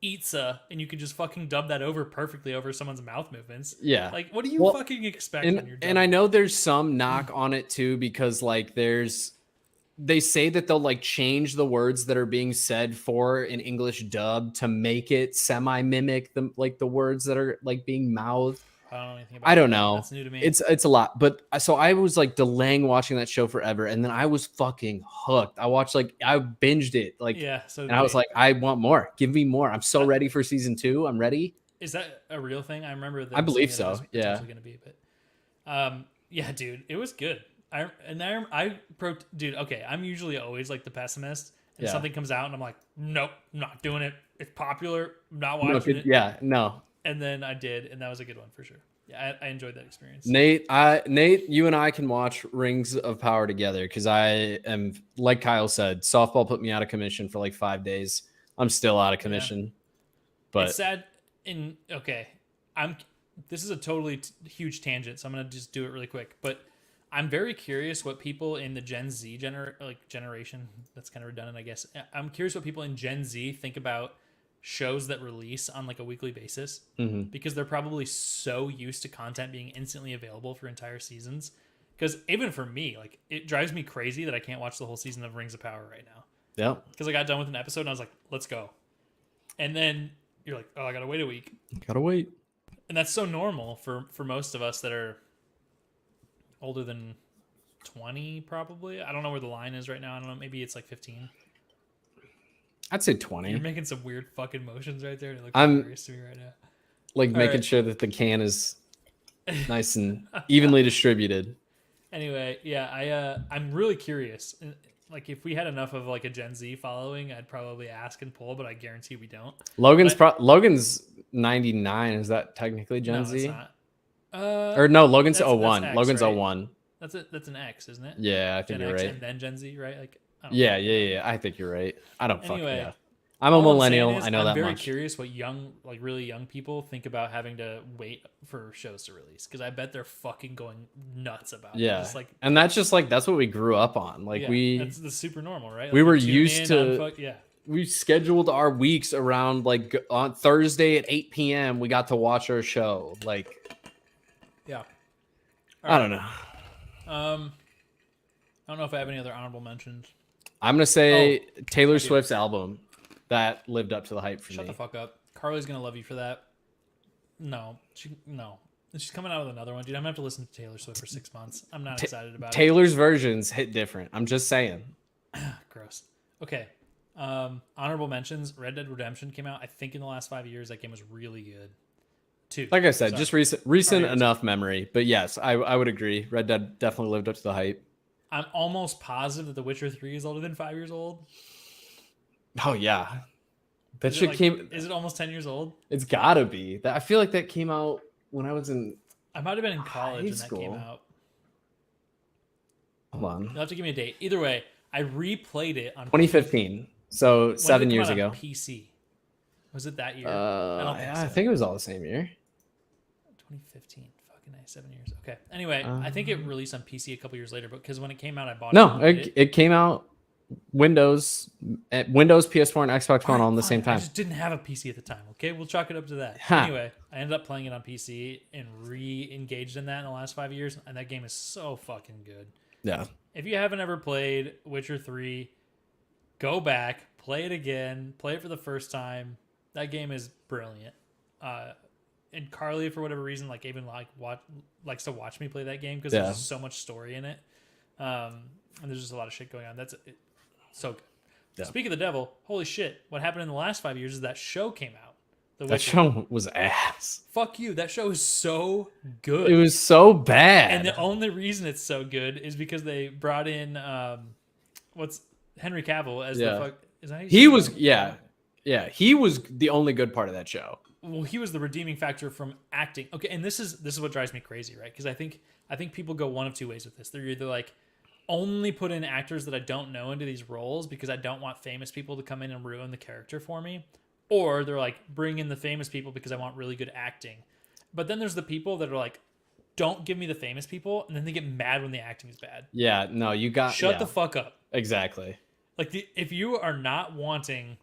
B: Itza, and you can just fucking dub that over perfectly over someone's mouth movements.
A: Yeah.
B: Like, what do you fucking expect when you're dubbing?
A: And I know there's some knock on it too, because like they say that they'll like change the words that are being said for an English dub to make it semi-mimic the words that are like being mouthed.
B: I don't know anything about
A: I don't know.
B: That's new to me.
A: It's a lot. But so I was like delaying watching that show forever. And then I was fucking hooked. I binged it. Like, and I was like, I want more. Give me more. I'm so ready for season 2. I'm ready.
B: Is that a real thing? I remember that.
A: I believe so. Yeah.
B: Gonna be, but yeah, dude, it was good. Dude, okay, I'm usually always like the pessimist, and something comes out and I'm like, nope, not doing it. It's popular. I'm not watching it.
A: Yeah, no.
B: And then I did, and that was a good one for sure. Yeah, I enjoyed that experience.
A: Nate, you and I can watch Rings of Power together because I am, like Kyle said, softball put me out of commission for like 5 days. I'm still out of commission. But
B: it's sad. This is a totally huge tangent, so I'm gonna just do it really quick. But I'm very curious what people in the Gen Z generation, that's kind of redundant, I guess. I'm curious what people in Gen Z think about shows that release on like a weekly basis, because they're probably so used to content being instantly available for entire seasons. Because even for me, like, it drives me crazy that I can't watch the whole season of Rings of Power right now.
A: Yeah.
B: Because I got done with an episode and I was like, let's go. And then you're like, oh, I gotta wait a week.
A: Gotta wait.
B: And that's so normal for most of us that are older than 20, probably. I don't know where the line is right now. I don't know. Maybe it's like 15.
A: I'd say 20.
B: You're making some weird fucking motions right there. And it looks hilarious to me right now.
A: Like making sure that the can is nice and evenly distributed.
B: Anyway, yeah, I'm really curious. Like, if we had enough of like a Gen Z following, I'd probably ask and pull, but I guarantee we don't.
A: Logan's 99. Is that technically Gen Z?
B: It's not.
A: Or no, Logan's 01.
B: X,
A: Logan's
B: right?
A: 01.
B: That's an X, isn't it?
A: Yeah, I think
B: Gen
A: you're
B: X
A: right.
B: and then Gen Z, right? Like,
A: yeah. I think you're right. I don't fucking know. I'm a
B: All I'm saying
A: millennial.
B: is,
A: I know
B: I'm
A: that
B: very
A: much.
B: curious what really young people think about having to wait for shows to release, because I bet they're fucking going nuts about it.
A: Yeah.
B: Just like,
A: And that's just like that's what we grew up on. Like
B: yeah, that's the super normal, right? Like,
A: we
B: you
A: were
B: tune
A: used
B: in on
A: to
B: yeah.
A: we scheduled our weeks around like on Thursday at 8 p.m. we got to watch our show. Like
B: Yeah.
A: I don't know.
B: I don't know if I have any other honorable mentions.
A: I'm gonna say Taylor
B: I do.
A: Swift's album that lived up to the hype for
B: Shut
A: me.
B: the fuck up. Carly's gonna love you for that. No. She's coming out with another one, dude. I'm gonna have to listen to Taylor Swift for 6 months. I'm not excited about
A: Taylor's versions hit different. I'm just saying.
B: it. Gross. Okay. Honorable mentions. Red Dead Redemption came out, I think, in the last 5 years. That game was really good. Two.
A: Like I said, just recent
B: Sorry.
A: enough memory. But yes, I would agree. Red Dead definitely lived up to the hype.
B: I'm almost positive that The Witcher 3 is older than 5 years old.
A: Oh yeah. That
B: Is it
A: shit
B: like-
A: came.
B: Is it almost 10 years old?
A: It's gotta be. I feel like that came out when I was in.
B: I might have been in college when
A: school.
B: that came out.
A: Hold on.
B: You'll have to give me a date. Either way, I replayed it on
A: 2015. So
B: When did it
A: 7
B: come
A: years
B: out on
A: ago.
B: PC. Was it that year?
A: I think it was all the same year.
B: 2015. Fucking nice. 7 years. Okay. Anyway, I think it released on PC a couple years later, but because when it came out, I bought
A: No,
B: it.
A: it came out Windows, PS4, and Xbox One all in the same
B: I
A: time.
B: just didn't have a PC at the time. Okay, we'll chalk it up to that.
A: Ha.
B: Anyway, I ended up playing it on PC and re-engaged in that in the last 5 years, and that game is so fucking good.
A: Yeah.
B: If you haven't ever played Witcher 3, go back, play it again, play it for the first time. That game is brilliant. And Carly, for whatever reason, likes to watch me play that game because there's so much story in it. And there's just a lot of shit going on. That's it. So good.
A: Yeah.
B: Speak of the devil, holy shit. What happened in the last 5 years is that show came out. The
A: That
B: Witcher.
A: show was ass.
B: Fuck you. That show is so good.
A: It was so bad.
B: And the only reason it's so good is because they brought in Henry Cavill as the fuck. Is that how you say
A: He
B: it?
A: was he was the only good part of that show.
B: Well, he was the redeeming factor from acting. Okay, and this is what drives me crazy, right? Because I think people go one of two ways with this. They're either like, only put in actors that I don't know into these roles because I don't want famous people to come in and ruin the character for me, or they're like, bring in the famous people because I want really good acting. But then there's the people that are like, don't give me the famous people, and then they get mad when the acting is bad.
A: Yeah, no, you got
B: Shut the fuck up.
A: Exactly.
B: Like, if you are not wanting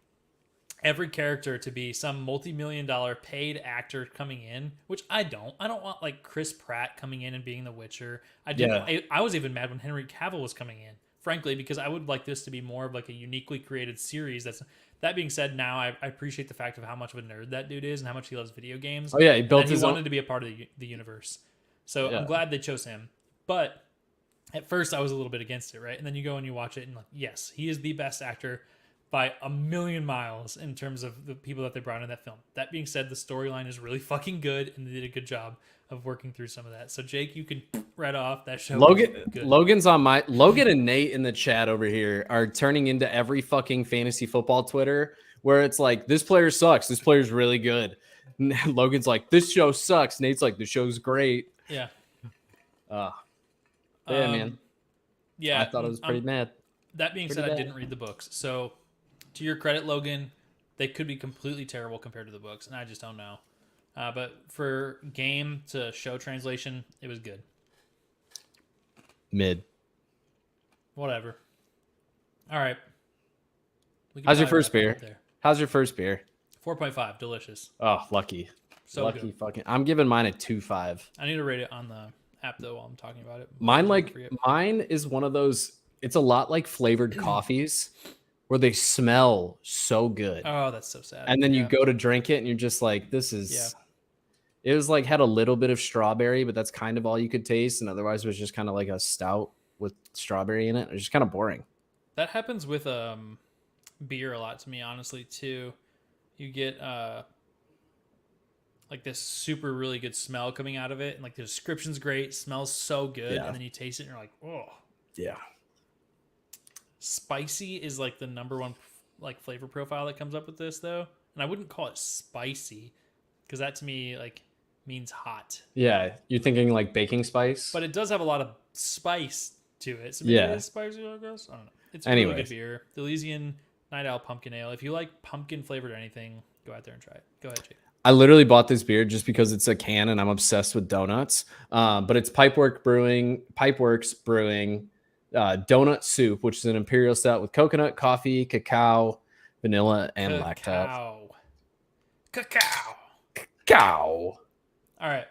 B: every character to be some multi-million-dollar paid actor coming in, which I don't want like Chris Pratt coming in and being the Witcher. I was even mad when Henry Cavill was coming in, frankly, because I would like this to be more of like a uniquely created series. That being said, now I appreciate the fact of how much of a nerd that dude is and how much he loves video games.
A: Oh yeah, he built his
B: wanted
A: own.
B: to be a part of the universe. So
A: Yeah.
B: I'm glad they chose him. But at first I was a little bit against it, right? And then you go and you watch it and like, yes, he is the best actor by a million miles in terms of the people that they brought in that film. That being said, the storyline is really fucking good, and they did a good job of working through some of that. So Jake, you can right off that show.
A: Logan and Nate in the chat over here are turning into every fucking fantasy football Twitter where it's like, this player sucks, this player's really good. Logan's like, this show sucks. Nate's like, the show's great.
B: Yeah.
A: Yeah, man.
B: Yeah.
A: I thought it was pretty mad.
B: That being said, I didn't read the books. So to your credit, Logan, they could be completely terrible compared to the books, and I just don't know. But for game to show translation, it was good.
A: Mid.
B: Whatever. All right.
A: How's your first beer?
B: 4.5. Delicious.
A: Oh, lucky.
B: So
A: lucky
B: good.
A: fucking. I'm giving mine a 2.5.
B: I need to rate it on the app, though, while I'm talking about it.
A: Mine is one of those. It's a lot like flavored coffees where they smell so good.
B: Oh, that's so sad.
A: And then you go to drink it and you're just like, this is. Yeah. It was like had a little bit of strawberry, but that's kind of all you could taste. And otherwise it was just kind of like a stout with strawberry in it. It was just kind of boring.
B: That happens with beer a lot to me, honestly, too. You get like this super really good smell coming out of it. And like the description's great, smells so good. Yeah. And then you taste it and you're like, oh.
A: Yeah.
B: Spicy is like the number one like flavor profile that comes up with this, though. And I wouldn't call it spicy because that to me like means hot.
A: Yeah, you're thinking like baking spice,
B: but it does have a lot of spice to it. So maybe it is spicy, I guess. I don't know. It's a really good beer. The Elysian Night Owl Pumpkin Ale. If you like pumpkin flavored or anything, go out there and try it. Go ahead, Jake.
A: I literally bought this beer just because it's a can and I'm obsessed with donuts. But it's Pipeworks Brewing Donut Soup, which is an imperial stout with coconut, coffee, cacao, vanilla, and lactose.
B: Cacao.
A: Cow.
B: All right.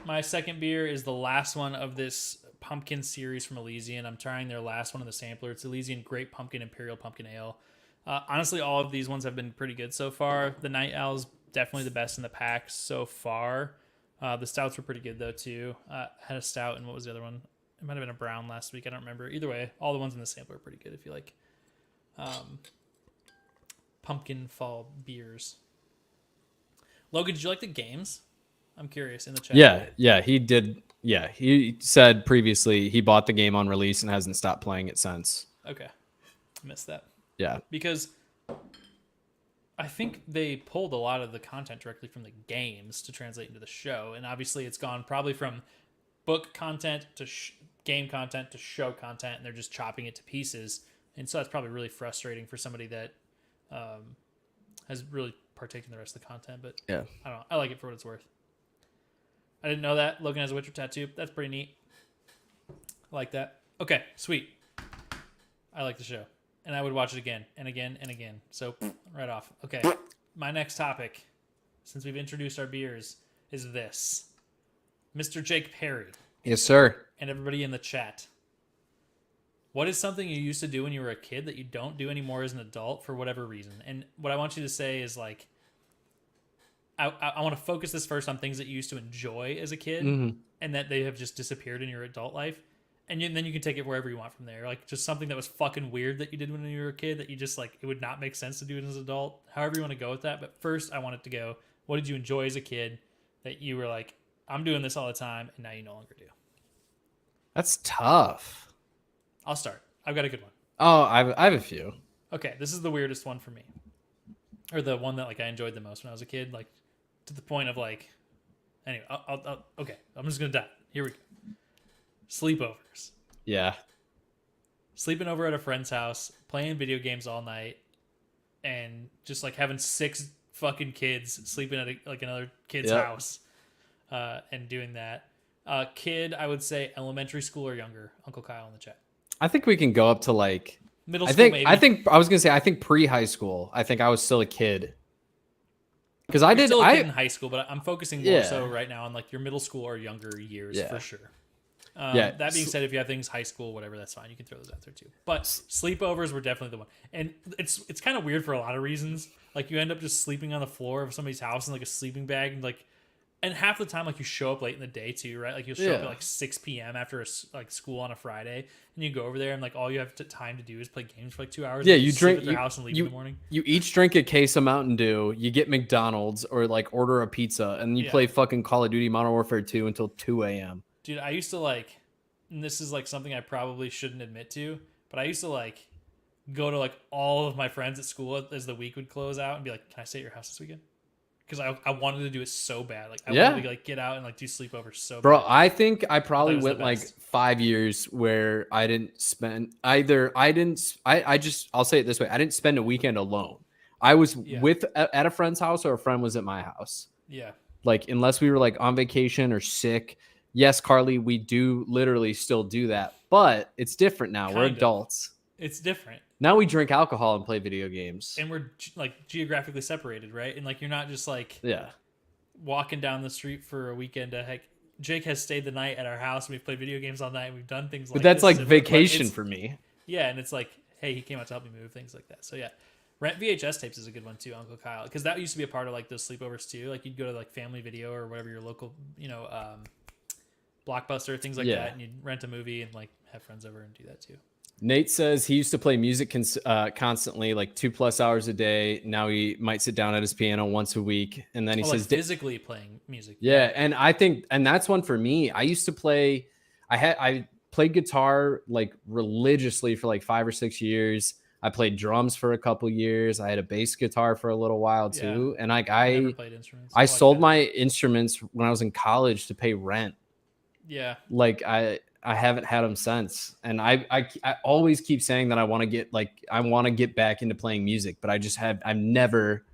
B: My second beer is the last one of this pumpkin series from Elysian. I'm trying their last one in the sampler. It's Elysian Great Pumpkin Imperial Pumpkin Ale. Honestly, all of these ones have been pretty good so far. The Night Owl's definitely the best in the pack so far. The stouts were pretty good though too. Had a stout and what was the other one? It might have been a brown last week. I don't remember. Either way, all the ones in the sampler are pretty good if you like pumpkin fall beers. Logan, did you like the games? I'm curious in the chat.
A: Yeah, he did. Yeah, he said previously he bought the game on release and hasn't stopped playing it since.
B: Okay. Missed that.
A: Yeah.
B: Because I think they pulled a lot of the content directly from the games to translate into the show. And obviously it's gone probably from book content to game content to show content, and they're just chopping it to pieces. And so that's probably really frustrating for somebody that has really partaken in the rest of the content. But
A: yeah,
B: I don't know. I like it for what it's worth. I didn't know that. Logan has a Witcher tattoo. That's pretty neat. I like that. Okay, sweet. I like the show. And I would watch it again and again and again. So, right off. Okay, my next topic, since we've introduced our beers, is this. Mr. Jake Perry.
A: Yes, sir.
B: And everybody in the chat. What is something you used to do when you were a kid that you don't do anymore as an adult for whatever reason? And what I want you to say is like, I want to focus this first on things that you used to enjoy as a kid and that they have just disappeared in your adult life. And then you can take it wherever you want from there. Like just something that was fucking weird that you did when you were a kid that you just like, it would not make sense to do it as an adult. However you want to go with that. But first I want it to go, what did you enjoy as a kid that you were like, I'm doing this all the time and now you no longer do?
A: That's tough.
B: I'll start. I've got a good one.
A: Oh, I have a few.
B: Okay. This is the weirdest one for me. Or the one that like I enjoyed the most when I was a kid. Like, to the point of like, anyway, okay, I'm just gonna die. Here we go. Sleepovers.
A: Yeah.
B: Sleeping over at a friend's house, playing video games all night, and just like having 6 fucking kids sleeping at like another kid's house, and doing that. Kid, I would say elementary school or younger. Uncle Kyle in the chat.
A: I think we can go up to like
B: middle school.
A: I think I was gonna say I think pre-high school. I think I was still a kid. Because I did
B: still a kid in high school, but I'm focusing more so right now on like your middle school or younger years for sure. That being said, if you have things high school, whatever, that's fine. You can throw those out there too. But sleepovers were definitely the one, and it's kind of weird for a lot of reasons. Like you end up just sleeping on the floor of somebody's house in like a sleeping bag, and half the time like you show up late in the day too, right? Like you'll show up at like 6 p.m. after like school on a Friday, and you go over there and like all you have time to do is play games for like 2 hours.
A: Yeah, you drink
B: at their house and leave in the morning.
A: You each drink a case of Mountain Dew. You get McDonald's or like order a pizza, and you play fucking Call of Duty Modern Warfare 2 until 2 a.m.
B: Dude, I used to like, and this is like something I probably shouldn't admit to, but I used to like go to like all of my friends at school as the week would close out and be like, "Can I stay at your house this weekend?" Because I wanted to do it so bad. Like I wanted to like get out and like do sleepovers so bad.
A: Bro, I think I probably went like 5 years where I didn't spend either. I'll say it this way. I didn't spend a weekend alone. I was at a friend's house or a friend was at my house.
B: Yeah.
A: Like unless we were like on vacation or sick. Yes, Carly, we do literally still do that, but it's different now. We're adults.
B: It's different.
A: Now we drink alcohol and play video games.
B: And we're like geographically separated, right? And like you're not just like walking down the street for a weekend. Heck, Jake has stayed the night at our house and we've played video games all night. And we've done things like
A: but that's
B: this
A: like vacation for me.
B: Yeah, and it's like, hey, he came out to help me move, things like that. So yeah, rent VHS tapes is a good one too, Uncle Kyle, because that used to be a part of like those sleepovers too. Like you'd go to like Family Video or whatever your local, Blockbuster, things like that, and you'd rent a movie and like have friends over and do that too.
A: Nate says he used to play music constantly, like 2+ hours a day. Now he might sit down at his piano once a week, and then he says
B: like physically playing music.
A: Yeah, and I think, and that's one for me. I used to play. I played guitar like religiously for like 5 or 6 years. I played drums for a couple years. I had a bass guitar for a little while too, and like I
B: never played instruments.
A: I sold my instruments when I was in college to pay rent.
B: Yeah,
A: like I haven't had them since. And I always keep saying that I want to get back into playing music, but I've never,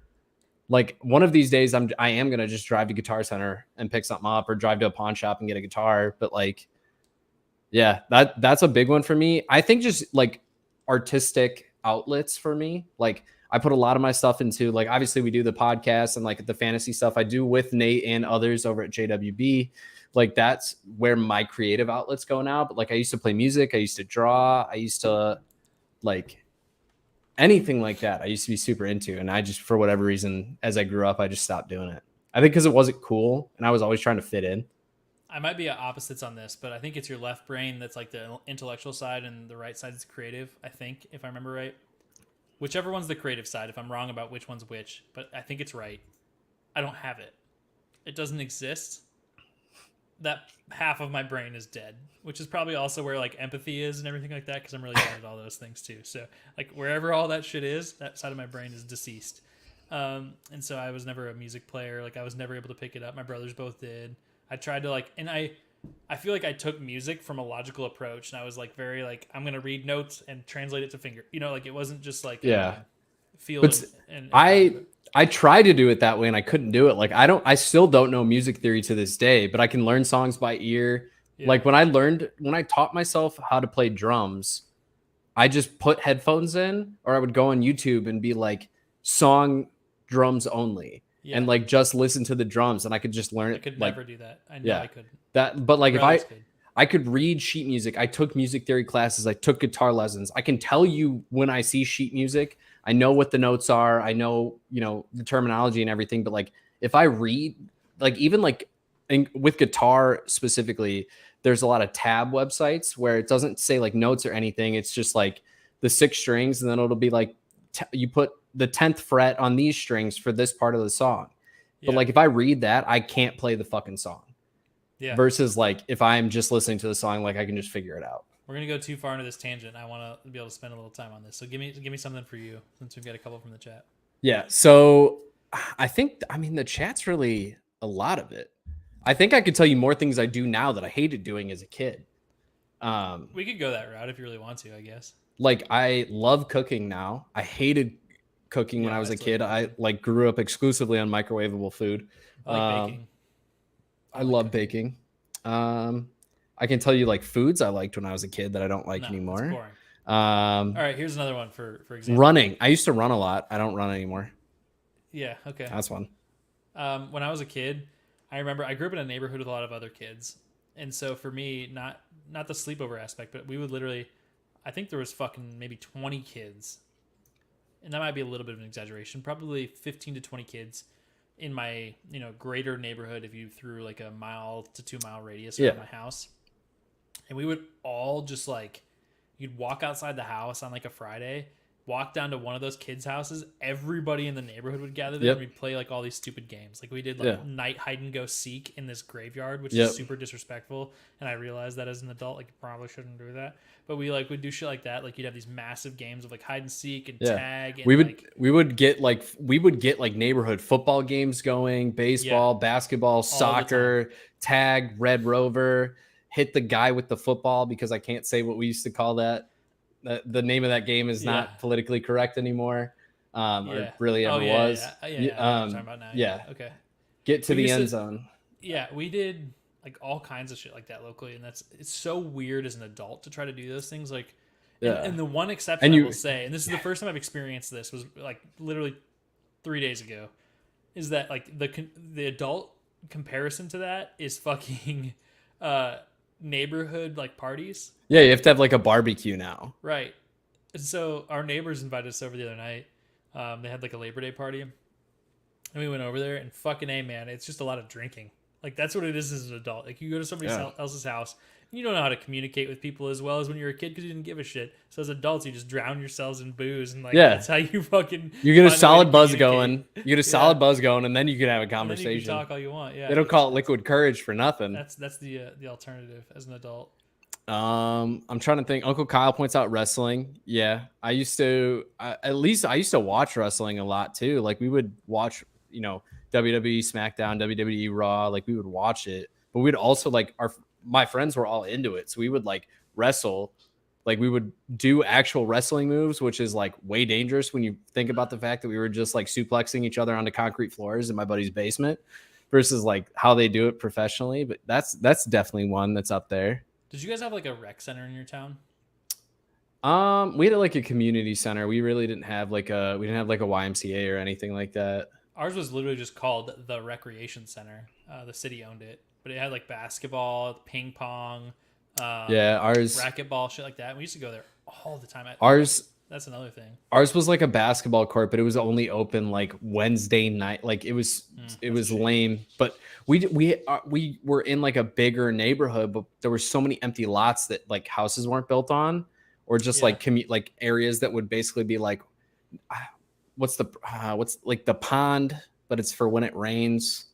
A: like, one of these days I am going to just drive to Guitar Center and pick something up, or drive to a pawn shop and get a guitar. But like, yeah, that's a big one for me. I think just like artistic outlets for me. Like, I put a lot of my stuff into, like, obviously we do the podcast and like the fantasy stuff I do with Nate and others over at JWB. Like, that's where my creative outlets go now. But like, I used to play music, I used to draw, I used to, like, anything like that I used to be super into. And I just, for whatever reason, as I grew up, I just stopped doing it. I think because it wasn't cool and I was always trying to fit in.
B: I might be at opposites on this, but I think it's your left brain that's like the intellectual side, and the right side is creative. I think, if I remember right, whichever one's the creative side. If I'm wrong about which one's which, but I think it's right. I don't have it. It doesn't exist. That half of my brain is dead, which is probably also where like empathy is and everything like that, because I'm really bad at all those things too. So like, wherever all that shit is, that side of my brain is deceased. And so I was never a music player. Like, I was never able to pick it up. My brothers both did. I tried to like, and I feel like I took music from a logical approach, and I was like very like, I'm gonna read notes and translate it to finger. You know, like, it wasn't just like feel.
A: But I tried to do it that way and I couldn't do it. Like, I still don't know music theory to this day, but I can learn songs by ear. Yeah. Like, when I taught myself how to play drums, I just put headphones in, or I would go on YouTube and be like, song drums only. Yeah. And like, just listen to the drums, and I could just learn it.
B: I could
A: like,
B: never do that. I know I couldn't.
A: But like, I could read sheet music. I took music theory classes. I took guitar lessons. I can tell you when I see sheet music, I know what the notes are. I know, the terminology and everything. But like, if I read, like, even like with guitar specifically, there's a lot of tab websites where it doesn't say like notes or anything. It's just like the 6 strings, and then it'll be like, you put the 10th fret on these strings for this part of the song. But like, if I read that, I can't play the fucking song. Yeah. Versus like, if I'm just listening to the song, like, I can just figure it out.
B: We're gonna go too far into this tangent. I want to be able to spend a little time on this. So give me something for you, since we've got a couple from the chat.
A: Yeah. So the chat's really a lot of it. I think I could tell you more things I do now that I hated doing as a kid.
B: We could go that route if you really want to, I guess.
A: Like, I love cooking now. I hated cooking when I was a kid. I like grew up exclusively on microwavable food.
B: I like baking.
A: I love baking. I can tell you like foods I liked when I was a kid that I don't like anymore.
B: That's boring. All right, here's another one for example.
A: Running. I used to run a lot. I don't run anymore.
B: Yeah, okay.
A: That's fun.
B: When I was a kid, I remember I grew up in a neighborhood with a lot of other kids. And so for me, not the sleepover aspect, but we would literally, I think there was fucking maybe 20 kids. And that might be a little bit of an exaggeration. Probably 15 to 20 kids in my, greater neighborhood, if you threw like a 1 to 2 mile radius around my house. And we would all just like, you'd walk outside the house on like a Friday, walk down to one of those kids' houses. Everybody in the neighborhood would gather there, and we'd play like all these stupid games. Like, we did like night hide and go seek in this graveyard, which is super disrespectful. And I realized that as an adult, like, you probably shouldn't do that. But we like would do shit like that. Like, you'd have these massive games of like hide and seek and tag. And
A: we would get like neighborhood football games going, baseball, basketball, soccer, tag, Red Rover, hit the guy with the football, because I can't say what we used to call that. The name of that game is not politically correct anymore. Or really ever was.
B: Yeah. I'm talking about now.
A: Yeah.
B: Okay.
A: Get to the end zone.
B: Yeah, we did like all kinds of shit like that locally, and it's so weird as an adult to try to do those things. Like, and the one exception I will say, and this is the first time I've experienced this, was like literally 3 days ago, is that like the adult comparison to that is fucking neighborhood like parties.
A: Yeah, you have to have like a barbecue now.
B: Right. And so our neighbors invited us over the other night. They had like a Labor Day party, and we went over there, and fucking A, man, it's just a lot of drinking. Like, that's what it is as an adult. Like, you go to somebody else's house, and you don't know how to communicate with people as well as when you're a kid, because you didn't give a shit. So as adults, you just drown yourselves in booze, and like that's how you fucking.
A: You get a solid buzz going. You get a solid buzz going, and then you can have a conversation.
B: And then you can talk all you want. Yeah.
A: They don't call it liquid courage for nothing.
B: That's the alternative as an adult.
A: I'm trying to think. Uncle Kyle points out wrestling. Yeah, I used to watch wrestling a lot too. Like, we would watch, WWE SmackDown, WWE Raw. Like, we would watch it, but we'd also like my friends were all into it. So we would like wrestle, like we would do actual wrestling moves, which is like way dangerous when you think about the fact that we were just like suplexing each other onto concrete floors in my buddy's basement versus like how they do it professionally. But that's definitely one that's up there.
B: Did you guys have like a rec center in your town?
A: We had like a community center. We really didn't have like we didn't have like a YMCA or anything like that.
B: Ours was literally just called the Recreation Center. The city owned it, but it had like basketball, ping pong,
A: Yeah,
B: racquetball, shit like that. We used to go there all the time.
A: ours
B: That's another thing.
A: ours was like a basketball court, but it was only open like Wednesday night. Like it was lame. But we were in like a bigger neighborhood, but there were so many empty lots that like houses weren't built on, or just like like areas that would basically be like what's like the pond, but it's for when it rains.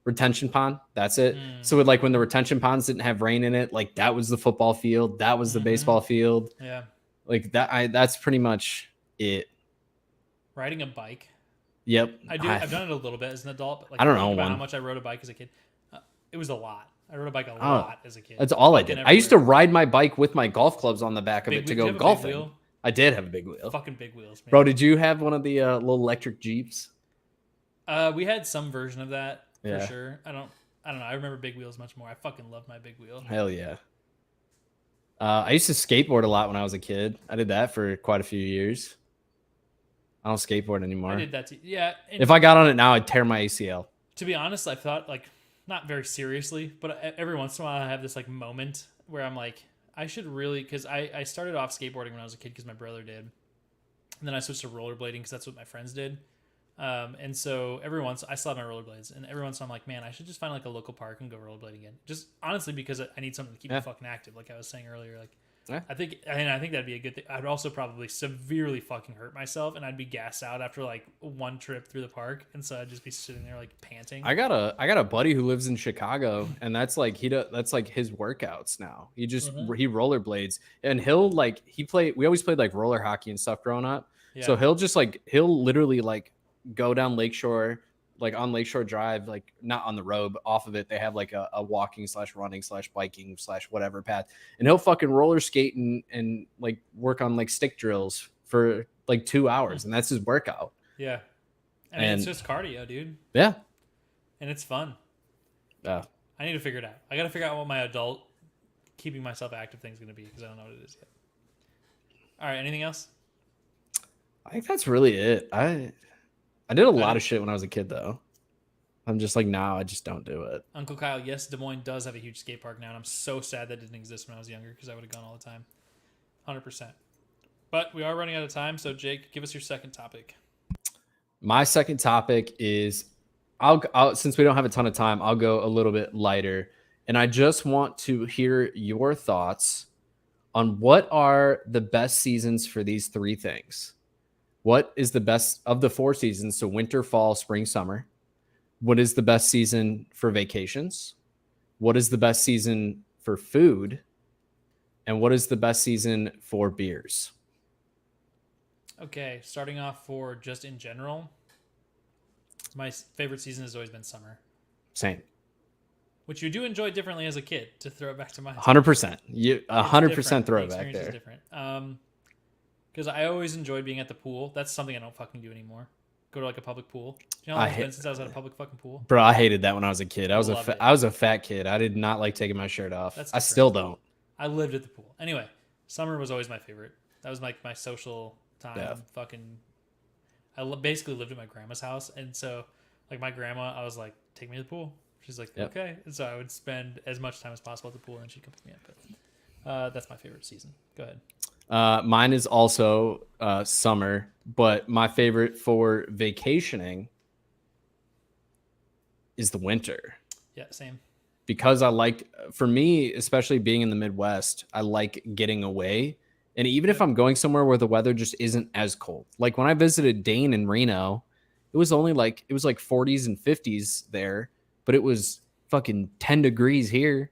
A: Retention pond, that's it. So with like when the retention ponds didn't have rain in it, like that was the football field, that was the baseball field.
B: Yeah.
A: Like that's pretty much it.
B: Riding a bike.
A: Yep.
B: I've done it a little bit as an adult, but like
A: I don't know
B: about how much I rode a bike as a kid. It was a lot. I rode a bike a lot as a kid.
A: That's all I did. I used to ride my bike with my golf clubs on the back of it to go golfing. I did have a big wheel.
B: Fucking big wheels, man.
A: Bro, did you have one of the little electric Jeeps?
B: We had some version of that for sure. I don't know. I remember big wheels much more. I fucking love my big wheel.
A: Hell yeah. I used to skateboard a lot when I was a kid. I did that for quite a few years. I don't skateboard anymore.
B: I did that too. Yeah.
A: If I got on it now, I'd tear my ACL.
B: To be honest, I thought like not very seriously, but every once in a while I have this like moment where I'm like, I should really, because I started off skateboarding when I was a kid because my brother did. And then I switched to rollerblading because that's what my friends did. And so every once I still have my rollerblades, and every once I'm like, man, I should just find like a local park and go rollerblading again. Just honestly because I need something to keep me fucking active, like I was saying earlier. Like, I think that'd be a good thing. I'd also probably severely fucking hurt myself, and I'd be gassed out after like one trip through the park, and so I'd just be sitting there like panting.
A: I got a buddy who lives in Chicago, and that's like that's like his workouts now. He rollerblades, and he'll like we always played like roller hockey and stuff growing up. Yeah. So he'll literally like go down Lakeshore, like on Lakeshore Drive, like not on the road, but off of it. They have like a walking / running / biking / whatever path. And he'll fucking roller skate and like work on like stick drills for like 2 hours. And that's his workout.
B: Yeah. I mean, it's just cardio, dude.
A: Yeah.
B: And it's fun.
A: Yeah.
B: I need to figure it out. I got to figure out what my adult keeping myself active thing is going to be because I don't know what it is yet. All right. Anything else?
A: I think that's really it. I did a lot of shit when I was a kid, though. I'm just like, now I just don't do it.
B: Uncle Kyle, yes, Des Moines does have a huge skate park now, and I'm so sad that didn't exist when I was younger because I would have gone all the time. 100%. But we are running out of time, so Jake, give us your second topic.
A: My second topic is, I'll since we don't have a ton of time, I'll go a little bit lighter. And I just want to hear your thoughts on what are the best seasons for these three things. What is the best of the 4 seasons? So winter, fall, spring, summer. What is the best season for vacations? What is the best season for food? And what is the best season for beers?
B: Okay, starting off for just in general, my favorite season has always been summer.
A: Same.
B: Which you do enjoy differently as a kid, to throw it back to my
A: 100%. You 100% throw it back there.
B: Is different. Because I always enjoyed being at the pool. That's something I don't fucking do anymore. Go to like a public pool. Do you know how long it's been since I was at a public fucking pool?
A: Bro, I hated that when I was a kid. I was a fat kid. I did not like taking my shirt off. I still don't.
B: I lived at the pool. Anyway, summer was always my favorite. That was like my social time. Yeah. I basically lived at my grandma's house, and so like my grandma, I was like, take me to the pool. She's like, okay. And so I would spend as much time as possible at the pool, and she'd come pick me up. But that's my favorite season. Go ahead.
A: Mine is also summer, but my favorite for vacationing is the winter.
B: Yeah, same.
A: Because for me, especially being in the Midwest, I like getting away. And even if I'm going somewhere where the weather just isn't as cold, like when I visited Dane in Reno, it was like 40s and 50s there, but it was fucking 10 degrees here.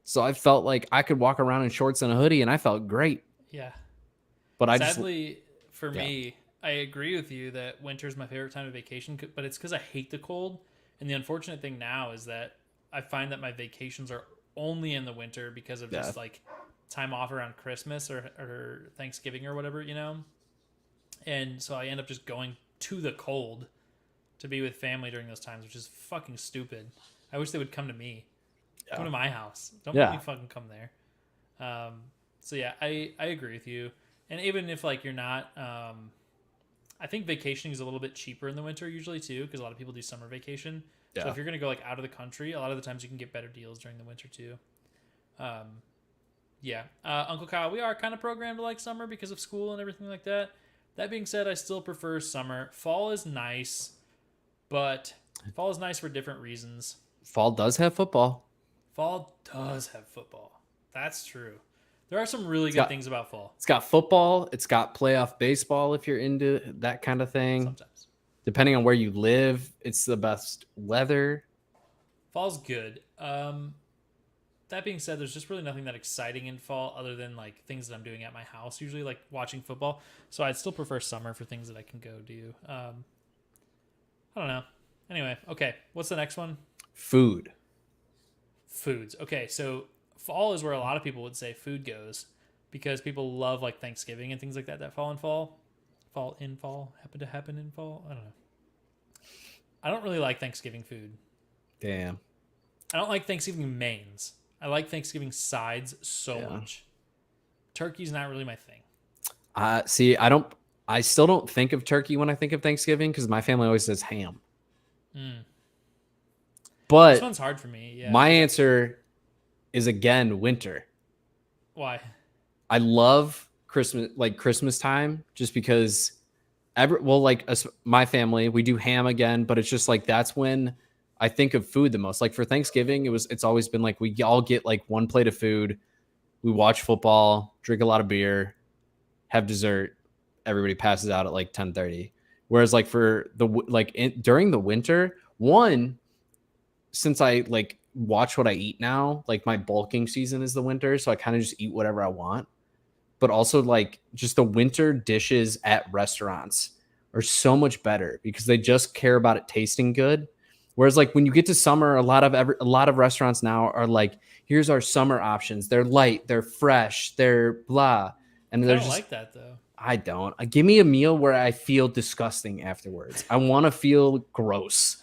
A: So I felt like I could walk around in shorts and a hoodie, and I felt great.
B: Yeah.
A: But
B: sadly, for me, I agree with you that winter is my favorite time of vacation, but it's because I hate the cold. And the unfortunate thing now is that I find that my vacations are only in the winter because of just like time off around Christmas or Thanksgiving or whatever, And so I end up just going to the cold to be with family during those times, which is fucking stupid. I wish they would come to me.
A: Yeah.
B: Come to my house. Don't make me fucking come there. So yeah, I agree with you. And even if like you're not, I think vacationing is a little bit cheaper in the winter usually too, because a lot of people do summer vacation. Yeah. So if you're gonna go like out of the country, a lot of the times you can get better deals during the winter too. Uncle Kyle, we are kind of programmed to like summer because of school and everything like that. That being said, I still prefer summer. Fall is nice, but fall is nice for different reasons.
A: Fall does have football.
B: Fall does have football. That's true. There are some really good things about fall.
A: It's got football. It's got playoff baseball if you're into that kind of thing.
B: Sometimes.
A: Depending on where you live, it's the best weather.
B: Fall's good. That being said, there's just really nothing that exciting in fall other than like things that I'm doing at my house, usually like watching football. So I'd still prefer summer for things that I can go do. I don't know. Anyway, okay. What's the next one?
A: Foods.
B: Okay, so fall is where a lot of people would say food goes because people love like Thanksgiving and things like that fall in fall. Happen to happen in fall. I don't know. I don't really like Thanksgiving food. Damn. I don't like Thanksgiving mains. I like Thanksgiving sides so much. Turkey's not really my thing.
A: See, I still don't think of turkey when I think of Thanksgiving because my family always says ham. But
B: this one's hard for me. Yeah.
A: My answer is again winter.
B: Why?
A: I love Christmas time just because my family, we do ham again, but it's just like that's when I think of food the most. Like for Thanksgiving, it's always been like we all get like one plate of food, we watch football, drink a lot of beer, have dessert, everybody passes out at like 10:30. Whereas like for during the winter, since I like watch what I eat now, like my bulking season is the winter, so I kind of just eat whatever I want. But also like just the winter dishes at restaurants are so much better because they just care about it tasting good. Whereas like when you get to summer, a lot of restaurants now are like, here's our summer options. They're light, they're fresh, they're blah. And
B: I don't like that though.
A: I don't. Give me a meal where I feel disgusting afterwards. I want to feel gross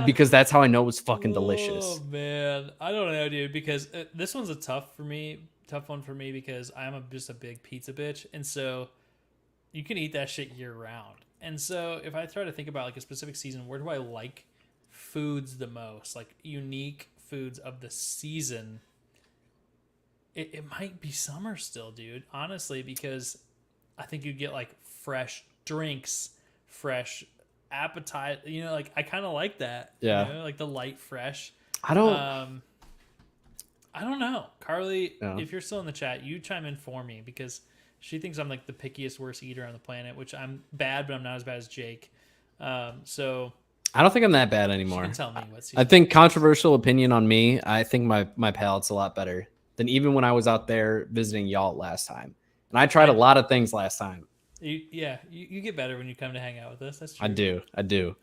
A: because that's how I know it was fucking delicious.
B: Oh man, I don't know, dude. Because this one's a tough one for me because I'm just a big pizza bitch, and so you can eat that shit year round. And so if I try to think about like a specific season, where do I like foods the most, like unique foods of the season? It might be summer still, dude. Honestly, because I think you get like fresh drinks, fresh appetite. Like I kind of like that.
A: Yeah.
B: Like the light, fresh.
A: I don't
B: know, Carly. Yeah. If you're still in the chat, you chime in for me because she thinks I'm like the pickiest, worst eater on the planet. Which I'm bad, but I'm not as bad as Jake. So
A: I don't think I'm that bad anymore.
B: You can tell me what
A: I think controversial opinion on me. I think my palate's a lot better than even when I was out there visiting y'all last time. And I tried a lot of things last time.
B: You get better when you come to hang out with us. That's true.
A: I do.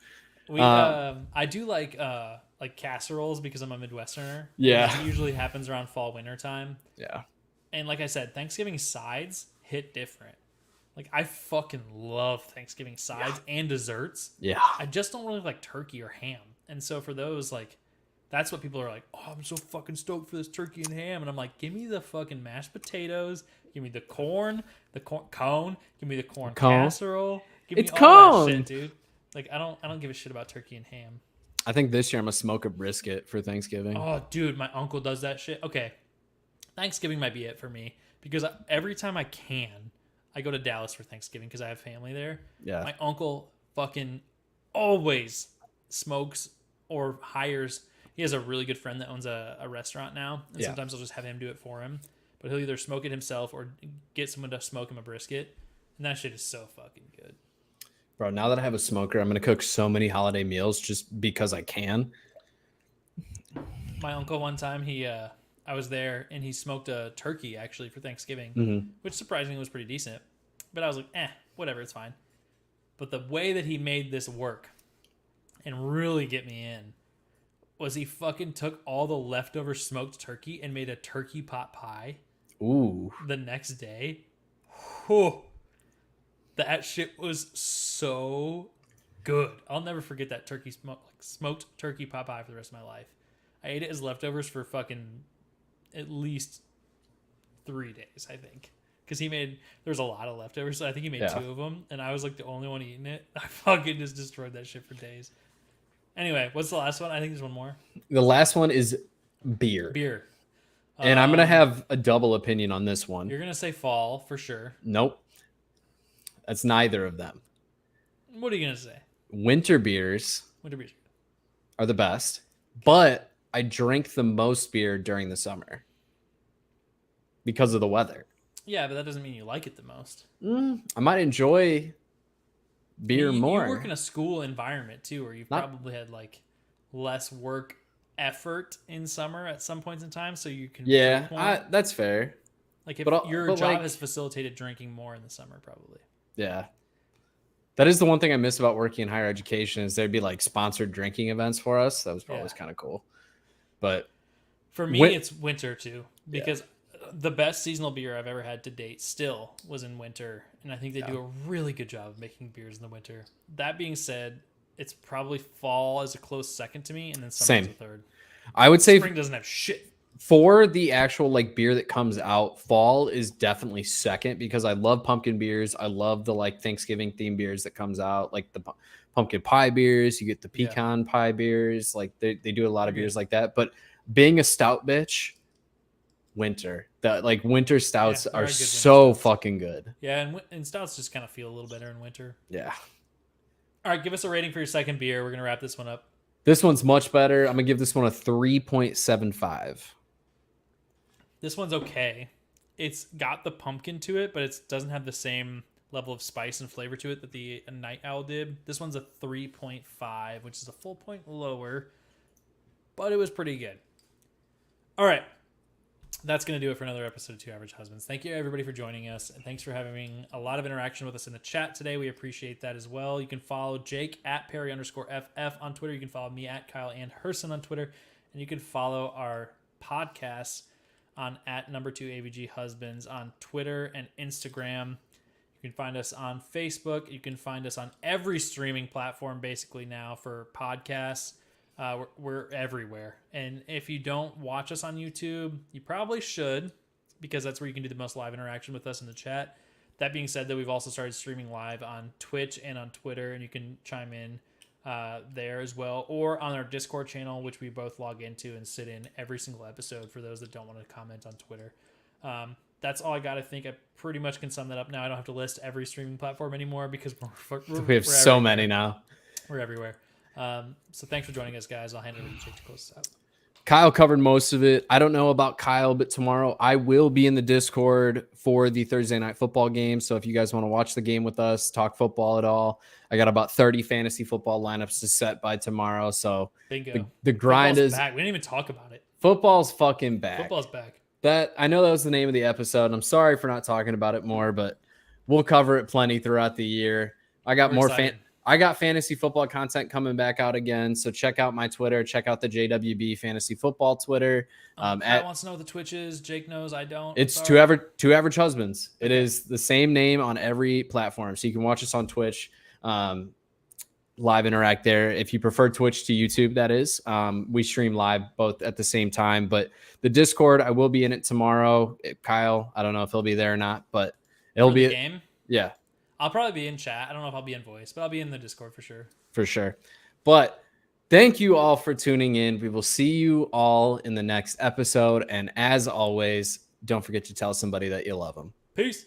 B: I do like casseroles because I'm a Midwesterner.
A: Yeah.
B: It usually happens around fall, winter time.
A: Yeah.
B: And like I said, Thanksgiving sides hit different. Like I fucking love Thanksgiving sides and desserts.
A: Yeah.
B: I just don't really like turkey or ham. And so for those, like, that's what people are like, oh, I'm so fucking stoked for this turkey and ham. And I'm like, give me the fucking mashed potatoes. Give me the corn cone. Give me the corn casserole. Give me all that shit, dude. Like I don't give a shit about turkey and ham.
A: I think this year I'm gonna smoke a brisket for Thanksgiving.
B: Oh, dude, my uncle does that shit. Okay, Thanksgiving might be it for me because every time I can, I go to Dallas for Thanksgiving because I have family there.
A: Yeah.
B: My uncle fucking always smokes or hires. He has a really good friend that owns a restaurant now, and sometimes I'll just have him do it for him. But he'll either smoke it himself or get someone to smoke him a brisket, and that shit is so fucking good.
A: Bro, now that I have a smoker, I'm gonna cook so many holiday meals just because I can.
B: My uncle one time, I was there and he smoked a turkey actually for Thanksgiving, which surprisingly was pretty decent. But I was like, whatever, it's fine. But the way that he made this work and really get me in was he fucking took all the leftover smoked turkey and made a turkey pot pie
A: Ooh.
B: the next day. Whew. That shit was so good. I'll never forget that smoked turkey pot pie for the rest of my life. I ate it as leftovers for fucking at least 3 days, I think. Because there was a lot of leftovers, so I think he made 2 of them, and I was like the only one eating it. I fucking just destroyed that shit for days. Anyway, what's the last one? I think there's one more.
A: The last one is beer.
B: Beer.
A: And I'm going to have a double opinion on this one.
B: You're going to say fall for sure.
A: Nope. That's neither of them.
B: What are you going to say?
A: Winter beers are the best, but I drink the most beer during the summer because of the weather.
B: Yeah, but that doesn't mean you like it the most.
A: I might enjoy beer more.
B: You work in a school environment too, where you probably had like less work effort in summer at some points in time, so you can drink more.
A: That's fair.
B: Like if your job has facilitated drinking more in the summer, probably.
A: Yeah. That is the one thing I miss about working in higher education is there'd be like sponsored drinking events for us. That was always kind of cool. But
B: for me, it's winter too, because the best seasonal beer I've ever had to date still was in winter. And I think they do a really good job of making beers in the winter. That being said, it's probably fall as a close second to me, and then summer as a third.
A: I would say
B: spring doesn't have shit.
A: For the actual like beer that comes out, fall is definitely second because I love pumpkin beers. I love the like Thanksgiving themed beers that comes out, like the pumpkin pie beers. You get the pecan pie beers. Like they do a lot of beers like that. But being a stout bitch, winter. That like winter stouts are so fucking good.
B: Yeah, and stouts just kind of feel a little better in winter.
A: Yeah.
B: All right, give us a rating for your second beer. We're gonna wrap this one up.
A: This one's much better. I'm gonna give this one a 3.75.
B: This one's okay. It's got the pumpkin to it, but it doesn't have the same level of spice and flavor to it that the Night Owl did. This one's a 3.5, which is a full point lower, but it was pretty good. All right. That's going to do it for another episode of Two Average Husbands. Thank you, everybody, for joining us. And thanks for having a lot of interaction with us in the chat today. We appreciate that as well. You can follow Jake at Perry_FF on Twitter. You can follow me at Kyle and Herson on Twitter. And you can follow our podcasts on at @2AVG Husbands on Twitter and Instagram. You can find us on Facebook. You can find us on every streaming platform basically now for podcasts. We're everywhere. And if you don't watch us on YouTube, you probably should, because that's where you can do the most live interaction with us in the chat. That being said, that we've also started streaming live on Twitch and on Twitter, and you can chime in there as well, or on our Discord channel, which we both log into and sit in every single episode for those that don't want to comment on Twitter. That's all I got. I think I pretty much can sum that up now. I don't have to list every streaming platform anymore because
A: we have so many now.
B: We're everywhere. So thanks for joining us, guys. I'll hand it over to Jake to close this out.
A: Kyle covered most of it. I don't know about Kyle, but tomorrow I will be in the Discord for the Thursday night football game. So if you guys want to watch the game with us, talk football at all, I got about 30 fantasy football lineups to set by tomorrow. So
B: bingo.
A: The grind
B: football's
A: is
B: back. We didn't even talk about it.
A: Football's fucking back.
B: Football's back.
A: I know that was the name of the episode. I'm sorry for not talking about it more, but we'll cover it plenty throughout the year. I got fantasy football content coming back out again. So check out my Twitter. Check out the JWB Fantasy Football Twitter.
B: Kyle wants to know what the Twitch is. Jake knows. I don't.
A: It's Two Average Husbands. It is the same name on every platform. So you can watch us on Twitch, live interact there. If you prefer Twitch to YouTube, that is. We stream live both at the same time. But the Discord, I will be in it tomorrow. Kyle, I don't know if he'll be there or not, but it'll be
B: a game.
A: Yeah.
B: I'll probably be in chat. I don't know if I'll be in voice, but I'll be in the Discord for sure.
A: For sure. But thank you all for tuning in. We will see you all in the next episode. And as always, don't forget to tell somebody that you love them.
B: Peace.